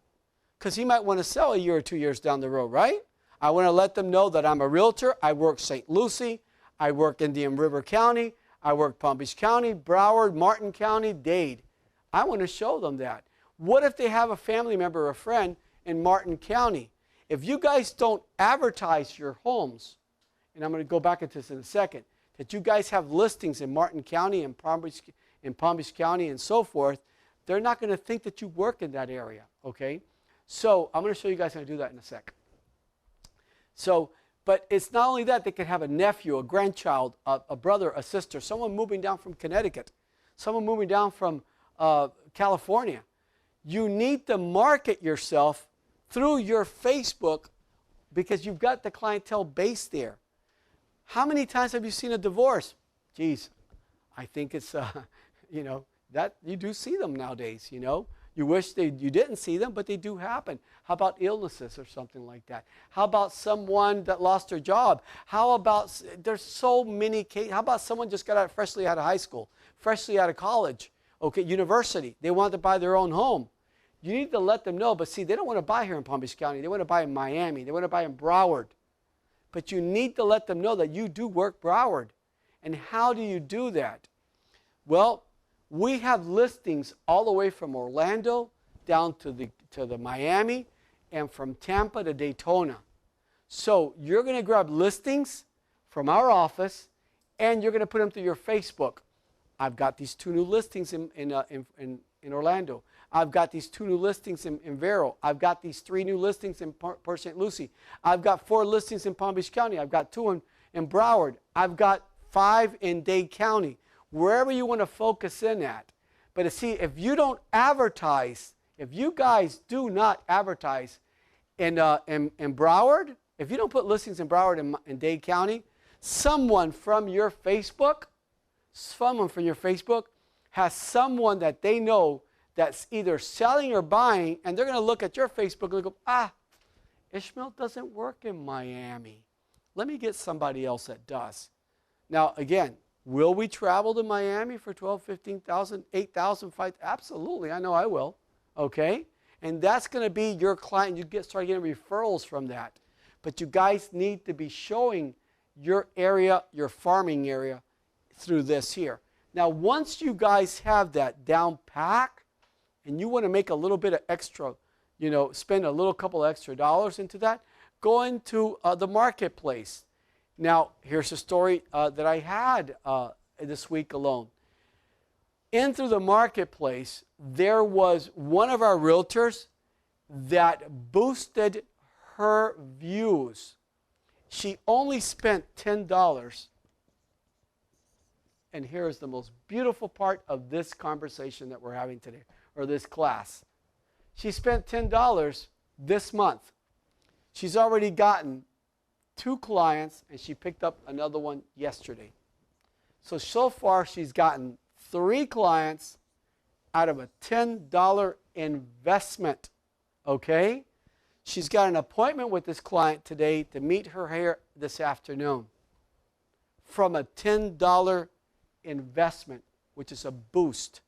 because he might want to sell a year or 2 years down the road, right? I want to let them know that I'm a realtor. I work St. Lucie. I work Indian River County. I work Palm Beach County, Broward, Martin County, Dade. I want to show them that. What if they have a family member or a friend in Martin County? If you guys don't advertise your homes, and I'm going to go back into this in a second, that you guys have listings in Martin County and Palm Beach County and so forth, they're not going to think that you work in that area, okay? So I'm going to show you guys how to do that in a sec. So, but it's not only that, they could have a nephew, a grandchild, a brother, a sister, someone moving down from Connecticut, someone moving down from California. You need to market yourself through your Facebook because you've got the clientele base there. How many times have you seen a divorce? Geez, I think it's, that you do see them nowadays, You wish you didn't see them, but they do happen. How about illnesses or something like that? How about someone that lost their job? How about, there's so many cases. How about someone just got freshly out of high school, freshly out of college, okay, university. They want to buy their own home. You need to let them know, but see, they don't want to buy here in Palm Beach County. They want to buy in Miami. They want to buy in Broward. But you need to let them know that you do work Broward. And how do you do that? Well, we have listings all the way from Orlando down to the Miami and from Tampa to Daytona. So you're going to grab listings from our office and you're going to put them through your Facebook. I've got these 2 new listings in Orlando. I've got these 2 new listings in Vero. I've got these 3 new listings in Port St. Lucie. I've got 4 listings in Palm Beach County. I've got 2 in Broward. I've got 5 in Dade County. Wherever you want to focus in at. But see, if you don't advertise, if you guys do not advertise in Broward, if you don't put listings in Broward and Dade County, someone from your Facebook has someone that they know that's either selling or buying, and they're going to look at your Facebook and go, Ishmael doesn't work in Miami. Let me get somebody else that does. Now, again, will we travel to Miami for 12, 15,000, 8,000, 5,000? Absolutely, I know I will, okay? And that's going to be your client. You start getting referrals from that. But you guys need to be showing your area, your farming area, through this here. Now, once you guys have that down pack, and you want to make a little bit of extra, spend a couple extra dollars into that, go into the marketplace. Now, here's a story that I had this week alone. In through the marketplace, there was one of our realtors that boosted her views. She only spent $10. And here is the most beautiful part of this conversation that we're having today, or this class. She spent $10 this month. She's already gotten 2 clients, and she picked up another one yesterday. So far she's gotten 3 clients out of a $10 investment, okay? She's got an appointment with this client today to meet her here this afternoon from a $10 investment, which is a boost.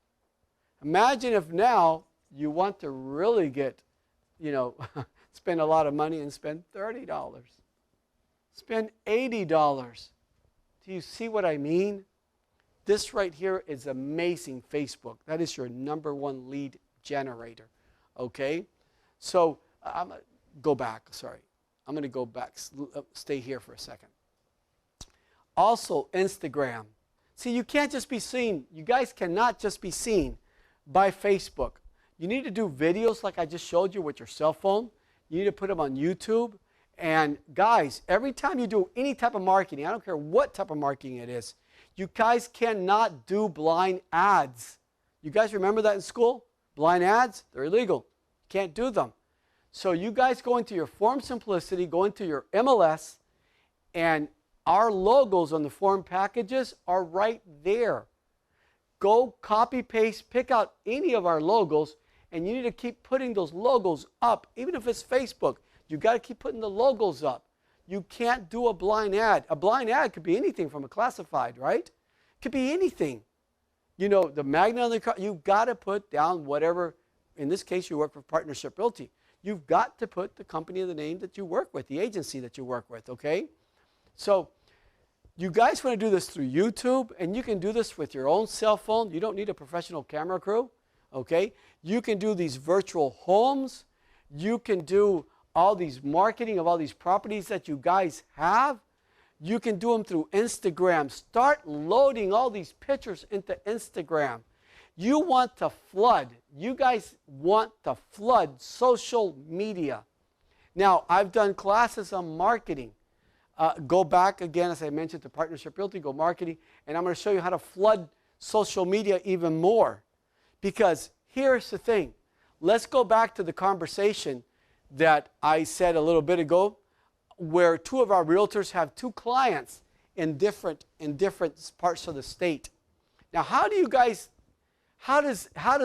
Imagine if now you want to really get, spend a lot of money and spend $30. Spend $80. Do you see what I mean? This right here is amazing Facebook. That is your #1 lead generator, okay? So I'm going to go back, sorry. I'm going to go back, stay here for a second. Also, Instagram. See, you can't just be seen, you guys cannot just be seen by Facebook. You need to do videos like I just showed you with your cell phone. You need to put them on YouTube. And guys, every time you do any type of marketing, I don't care what type of marketing it is, you guys cannot do blind ads. You guys remember that in school? Blind ads, they're illegal. You can't do them. So you guys go into your Form Simplicity, go into your MLS, and our logos on the form packages are right there. Go copy, paste, pick out any of our logos, and you need to keep putting those logos up. Even if it's Facebook, you got to keep putting the logos up. You can't do a blind ad. A blind ad could be anything from a classified, right? It could be anything. The magnet on the car, you've got to put down whatever, in this case you work for Partnership Realty. You've got to put the company and the name that you work with, the agency that you work with, okay? So you guys want to do this through YouTube, and you can do this with your own cell phone. You don't need a professional camera crew, okay? You can do these virtual homes. You can do all these marketing of all these properties that you guys have. You can do them through Instagram. Start loading all these pictures into Instagram. You want to flood. You guys want to flood social media. Now, I've done classes on marketing. Go back again, as I mentioned, to Partnership Realty, go marketing, and I'm going to show you how to flood social media even more. Because here's the thing. Let's go back to the conversation that I said a little bit ago, where 2 of our realtors have 2 clients in different parts of the state. Now, how does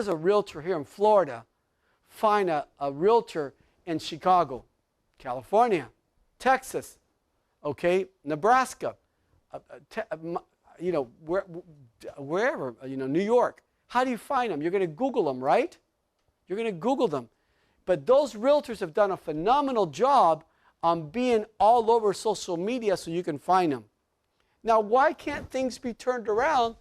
a realtor here in Florida find a realtor in Chicago, California, Texas, okay, Nebraska, wherever, New York? How do you find them? You're going to Google them, right? You're going to Google them. But those realtors have done a phenomenal job on being all over social media so you can find them. Now, why can't things be turned around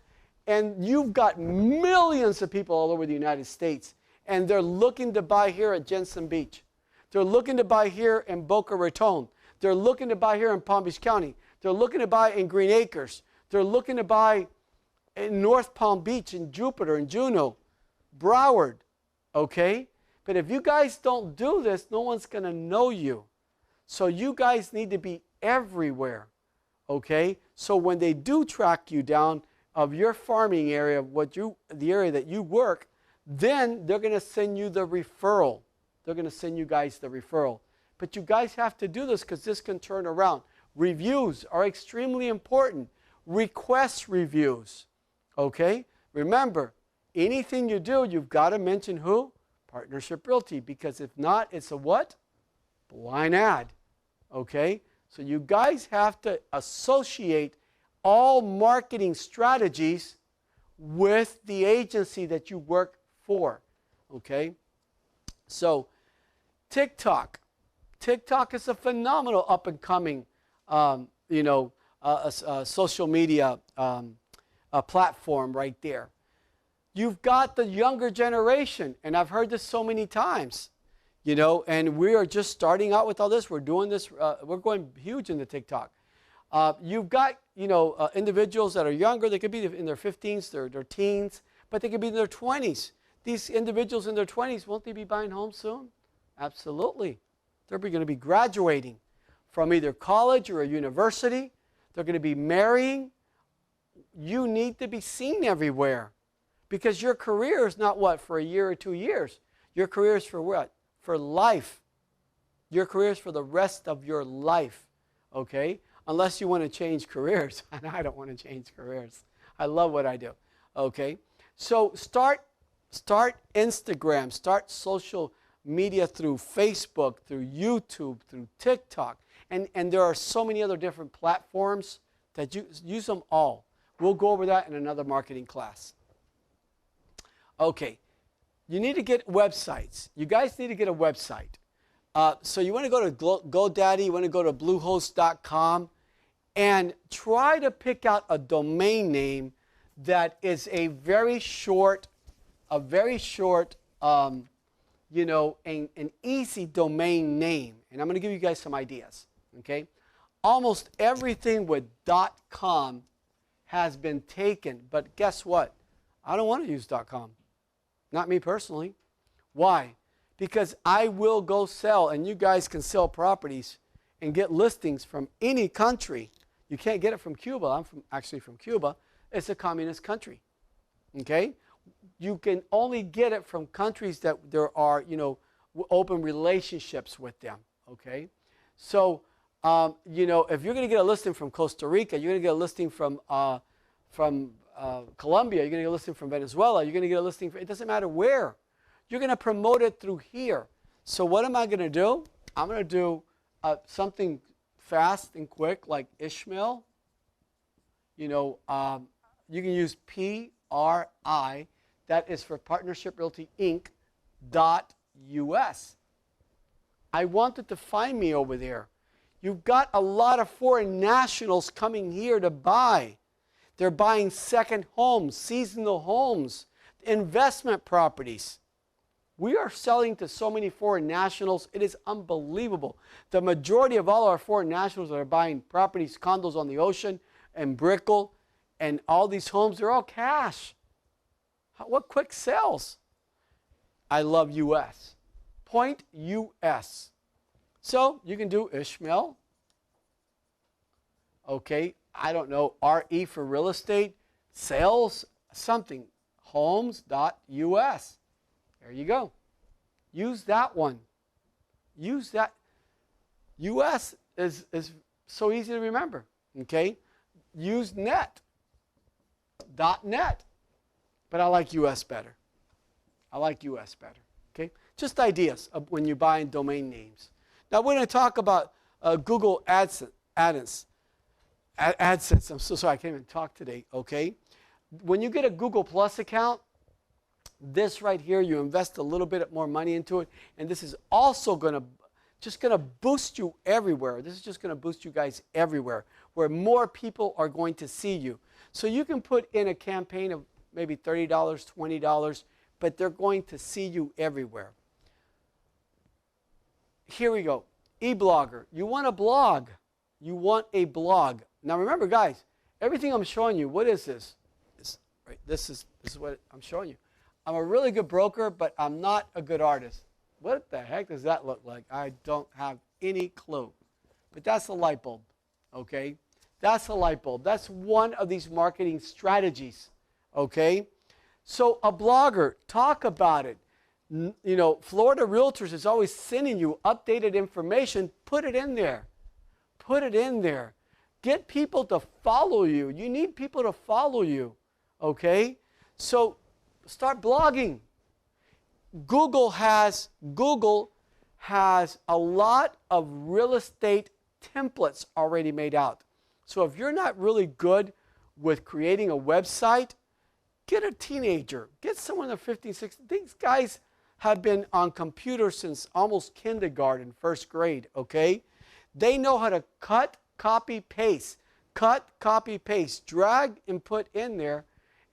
and you've got millions of people all over the United States and they're looking to buy here at Jensen Beach. They're looking to buy here in Boca Raton. They're looking to buy here in Palm Beach County. They're looking to buy in Green Acres. They're looking to buy in North Palm Beach, in Jupiter, in Juneau, Broward, okay? But if you guys don't do this, no one's going to know you. So you guys need to be everywhere, okay? So when they do track you down of your farming area, the area that you work, then they're going to send you the referral. They're going to send you guys the referral. But you guys have to do this because this can turn around. Reviews are extremely important. Request reviews, okay? Remember, anything you do, you've got to mention who? Partnership Realty, because if not, it's a what? Blind ad, okay? So you guys have to associate all marketing strategies with the agency that you work for, okay? So TikTok. TikTok is a phenomenal up-and-coming, social media platform right there. You've got the younger generation, and I've heard this so many times, and we are just starting out with all this. We're doing this, we're going huge into TikTok. You've got, individuals that are younger. They could be in their 15s, their teens, but they could be in their 20s. These individuals in their 20s, won't they be buying homes soon? Absolutely. They're going to be graduating from either college or a university. They're going to be marrying. You need to be seen everywhere. Because your career is not what, for a year or 2 years. Your career is for what? For life. Your career is for the rest of your life, okay? Unless you want to change careers. And I don't want to change careers. I love what I do. Okay, so start Instagram, start social media through Facebook, through YouTube, through TikTok, and there are so many other different platforms that you use them all. We'll go over that in another marketing class. Okay, you need to get websites. You guys need to get a website. So you want to go to GoDaddy, you want to go to bluehost.com, and try to pick out a domain name that is a very short, you know, an easy domain name. And I'm going to give you guys some ideas. Okay, almost everything with .com has been taken, but guess what? I don't want to use .com. Not me personally. Why? Because I will go sell, and you guys can sell properties and get listings from any country. You can't get it from Cuba. I'm actually from Cuba. It's a communist country. Okay? You can only get it from countries that there are, you know, open relationships with them. Okay? So, you know, if you're going to get a listing from Costa Rica, you're going to get a listing from Colombia, you're going to get a listing from Venezuela, you're going to get a listing from, it doesn't matter where. You're going to promote it through here. So what am I going to do? I'm going to do something fast and quick like Ismael. You know, you can use PRI, that is for Partnership Realty Inc. .us. I want it to find me over there. You've got a lot of foreign nationals coming here to buy. They're buying second homes, seasonal homes, investment properties. We are selling to so many foreign nationals. It is unbelievable. The majority of all our foreign nationals that are buying properties, condos on the ocean, and Brickell, and all these homes, they're all cash. What quick sales? I love US. Point US. So you can do Ismael. Okay, I don't know, RE for real estate, sales, something, homes.us. There you go. Use that one. Use that. US is so easy to remember. Okay? Use net. .net. But I like US better. I like US better. Okay? Just ideas of when you're buying domain names. Now we're going to talk about Google AdSense. AdSense. I'm so sorry, I can't even talk today. Okay? When you get a Google Plus account, this right here, you invest a little bit more money into it, and this is also going to boost you everywhere. This is just going to boost you guys everywhere, where more people are going to see you. So you can put in a campaign of maybe $30, $20, but they're going to see you everywhere. Here we go. eBlogger. You want a blog. You want a blog. Now remember, guys, everything I'm showing you, what is this? This is what I'm showing you. I'm a really good broker, but I'm not a good artist. What the heck does that look like? I don't have any clue. But that's a light bulb, okay? That's a light bulb. That's one of these marketing strategies, okay? So a blogger, talk about it. You know, Florida Realtors is always sending you updated information. Put it in there. Put it in there. Get people to follow you. You need people to follow you, okay? So start blogging. Google has a lot of real estate templates already made out. So if you're not really good with creating a website, get a teenager. Get someone in their 15, 16. These guys have been on computers since almost kindergarten, first grade, okay? They know how to cut, copy, paste. Cut, copy, paste. Drag and put in there.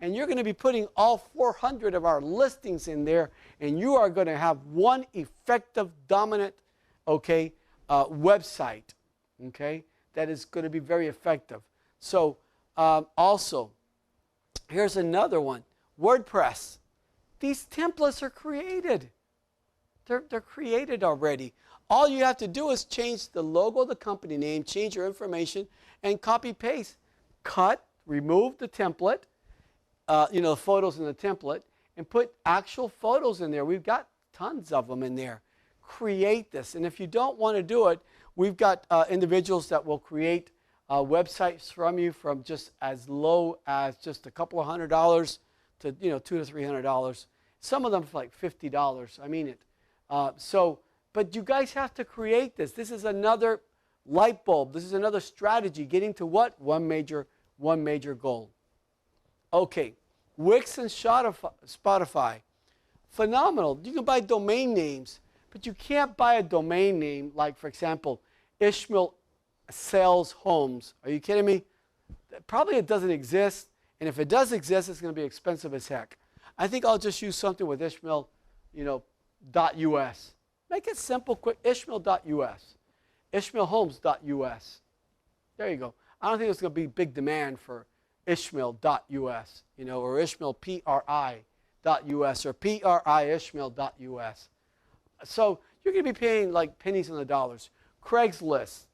And you're going to be putting all 400 of our listings in there, and you are going to have one effective, dominant, okay, website, okay, that is going to be very effective. So also, here's another one, WordPress. These templates are created. They're created already. All you have to do is change the logo, the company name, change your information, and copy, paste. Cut, remove the template. You know, photos in the template, and put actual photos in there. We've got tons of them in there. Create this. And if you don't want to do it, we've got individuals that will create websites from you from just as low as just a couple of $100 to $200 to $300. Some of them for like $50. I mean it. But you guys have to create this. This is another light bulb. This is another strategy getting to what? One major goal. Okay, Wix and Spotify. Phenomenal. You can buy domain names, but you can't buy a domain name like, for example, Ismael Sells Homes. Are you kidding me? Probably it doesn't exist, and if it does exist, it's going to be expensive as heck. I think I'll just use something with Ismael, .us. Make it simple, quick. Ismael.us. IsmaelHomes.us. There you go. I don't think there's going to be big demand for Ishmael.us, or IshmaelPRI.us or PRIIshmael.us. So you're going to be paying like pennies on the dollars. Craigslist.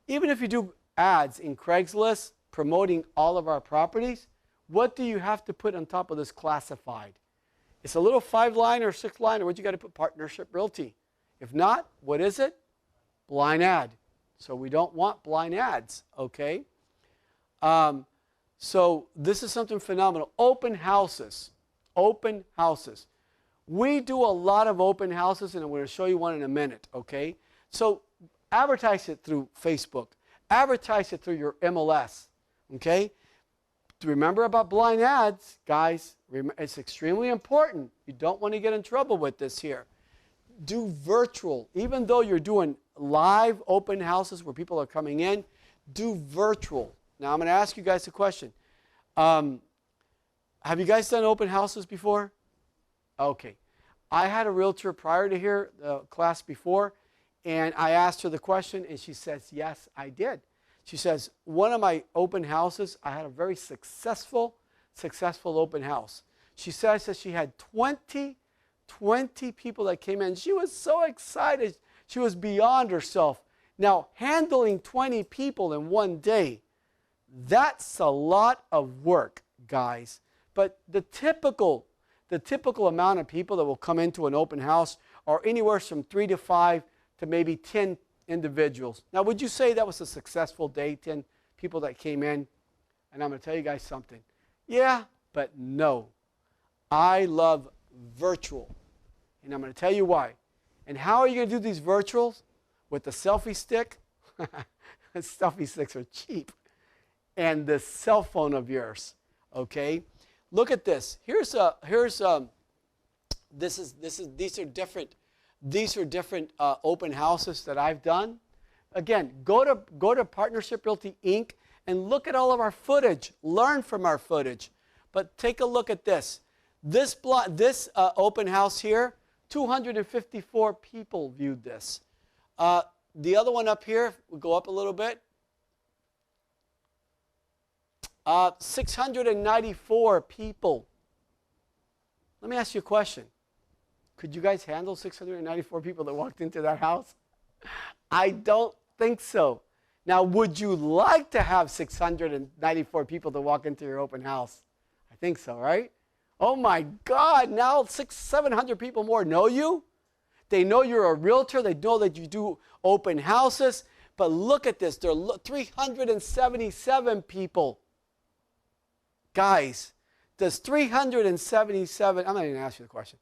Even if you do ads in Craigslist promoting all of our properties, what do you have to put on top of this classified? It's a little 5-line or 6-line, or what you got to put? Partnership Realty. If not, what is it? Blind ad. So we don't want blind ads, okay? So this is something phenomenal. Open houses. Open houses. We do a lot of open houses, and I'm going to show you one in a minute, okay? So advertise it through Facebook. Advertise it through your MLS, okay? Remember about blind ads, guys. It's extremely important. You don't want to get in trouble with this here. Do virtual. Even though you're doing live open houses where people are coming in, do virtual. Now, I'm going to ask you guys a question. Have you guys done open houses before? Okay. I had a realtor prior to here, the class before, and I asked her the question, and she says, yes, I did. She says, one of my open houses, I had a very successful open house. She says that she had 20 people that came in. She was so excited. She was beyond herself. Now, handling 20 people in one day, that's a lot of work, guys. But the typical amount of people that will come into an open house are anywhere from 3 to 5 to maybe 10 individuals. Now, would you say that was a successful day, 10 people that came in? And I'm going to tell you guys something. Yeah, but no. I love virtual. And I'm going to tell you why. And how are you going to do these virtuals? With the selfie stick? Selfie sticks are cheap. And the cell phone of yours. Okay? Look at this. These are different open houses that I've done. Again, go to Partnership Realty Inc. and look at all of our footage. Learn from our footage. But take a look at this. This open house here, 254 people viewed this. The other one up here, we'll go up a little bit. 694 people. Let me ask you a question. Could you guys handle 694 people that walked into that house? I don't think so. Now, would you like to have 694 people to walk into your open house? I think so, right? Oh my God, now 700 people more know you. They know you're a realtor. They know that you do open houses. But look at this. There are 377 people. Guys, does 377, I'm not even going to ask you the question,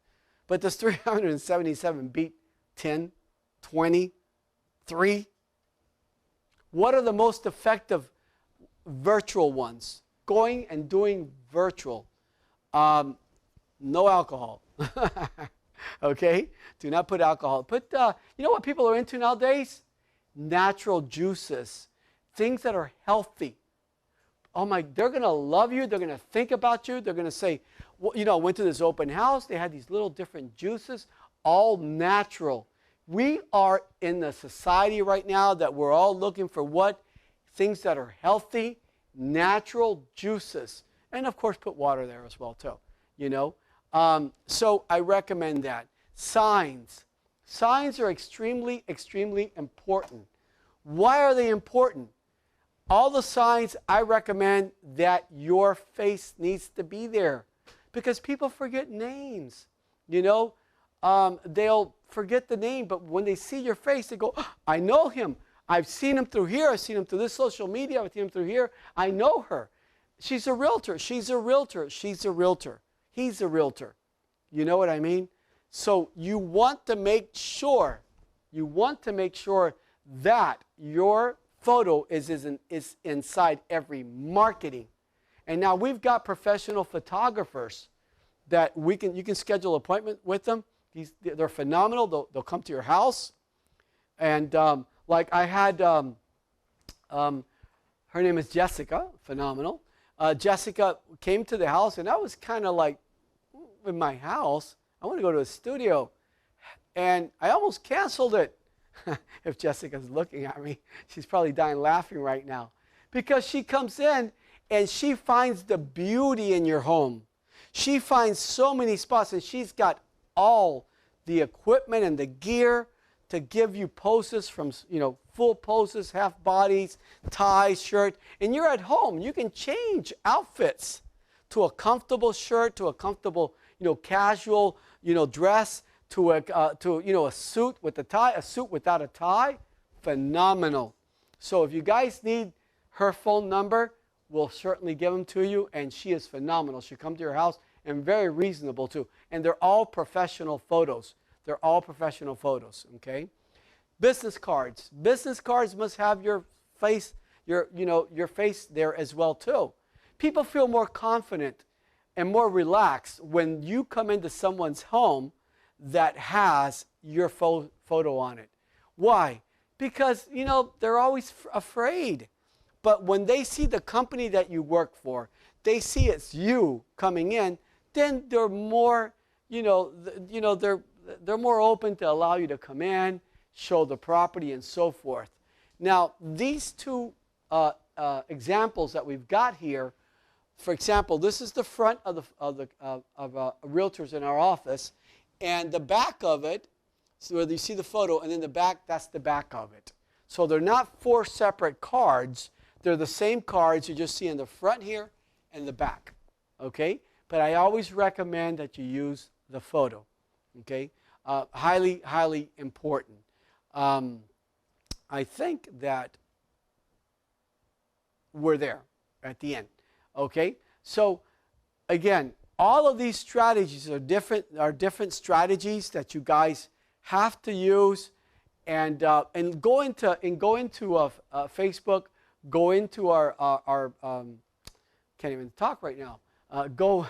but does 377 beat 10, 20, 3? What are the most effective virtual ones? Going and doing virtual. No alcohol. Okay? Do not put alcohol. Put, you know what people are into nowadays? Natural juices. Things that are healthy. Oh my, they're going to love you. They're going to think about you. They're going to say, well, I went to this open house. They had these little different juices, all natural. We are in the society right now that we're all looking for what? Things that are healthy, natural juices. And of course, put water there as well too, So I recommend that. Signs. Signs are extremely, extremely important. Why are they important? All the signs, I recommend that your face needs to be there because people forget names. They'll forget the name, but when they see your face, they go, oh, I know him. I've seen him through here. I've seen him through this social media. I've seen him through here. I know her. She's a realtor. She's a realtor. She's a realtor. He's a realtor. You know what I mean? So you want to make sure, that your photo is inside every marketing. And now we've got professional photographers that you can schedule an appointment with them. They're phenomenal. They'll come to your house. And like I had, her name is Jessica, phenomenal. Jessica came to the house, and I was kind of like, in my house, I want to go to a studio. And I almost canceled it. If Jessica's looking at me, she's probably dying laughing right now. Because she comes in, and she finds the beauty in your home. She finds so many spots, and she's got all the equipment and the gear to give you poses from, full poses, half bodies, ties, shirt. And you're at home. You can change outfits to a comfortable shirt, to a comfortable, casual, dress, to a suit with a tie, a suit without a tie. Phenomenal. So if you guys need her phone number, we'll certainly give them to you. And she is phenomenal. She'll come to your house, and very reasonable too. And they're all professional photos. They're all professional photos, okay? Business cards. Business cards must have your face, your face there as well too. People feel more confident and more relaxed when you come into someone's home that has your photo on it. Why? Because, they're always afraid. But when they see the company that you work for, they see it's you coming in, then they're more, they're more open to allow you to come in, show the property, and so forth. Now, these two examples that we've got here, for example, this is the front of realtors in our office, and the back of it, so where you see the photo, and then the back, that's the back of it. So they're not 4 separate cards. They're the same cards you just see in the front here and the back, okay? But I always recommend that you use the photo, okay? Highly, highly important. I think that we're there at the end, okay? So again, all of these strategies are different strategies that you guys have to use, and go into Facebook, go into our can't even talk right now. Go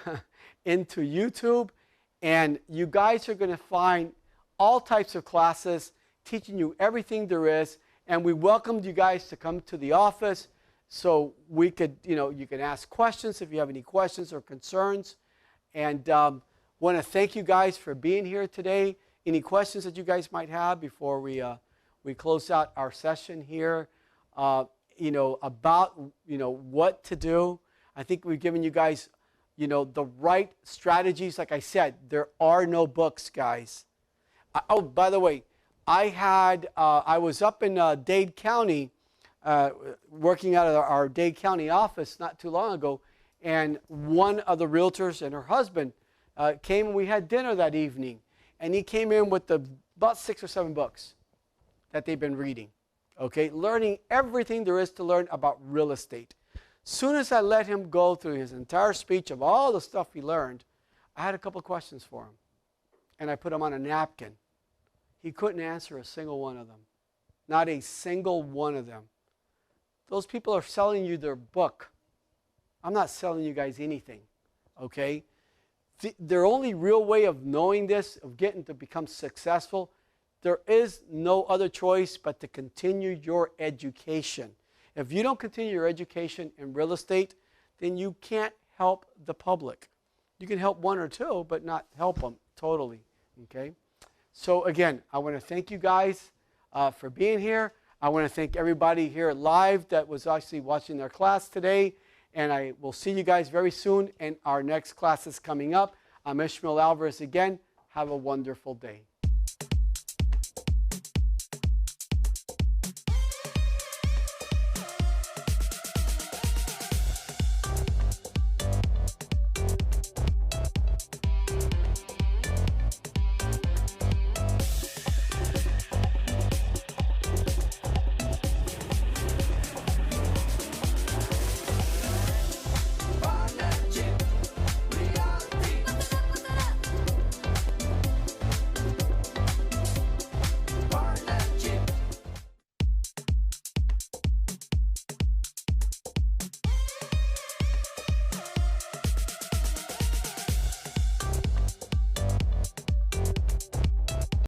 into YouTube, and you guys are going to find all types of classes teaching you everything there is. And we welcomed you guys to come to the office so we could, you can ask questions if you have any questions or concerns. And want to thank you guys for being here today. Any questions that you guys might have before we close out our session here, about, what to do. I think we've given you guys, the right strategies. Like I said, there are no books, guys. Oh, by the way, I was up in Dade County, working out of our Dade County office not too long ago, and one of the realtors and her husband came, and we had dinner that evening, and he came in with about 6 or 7 books that they've been reading, okay, learning everything there is to learn about real estate. Soon as I let him go through his entire speech of all the stuff he learned, I had a couple questions for him, and I put them on a napkin. He couldn't answer a single one of them. Not a single one of them. Those people are selling you their book. I'm not selling you guys anything, okay? Their only real way of knowing this, of getting to become successful, there is no other choice but to continue your education. If you don't continue your education in real estate, then you can't help the public. You can help one or two, but not help them totally, okay? So again, I want to thank you guys for being here. I want to thank everybody here live that was actually watching their class today. And I will see you guys very soon in our next classes coming up. I'm Ismael Alvarez again. Have a wonderful day.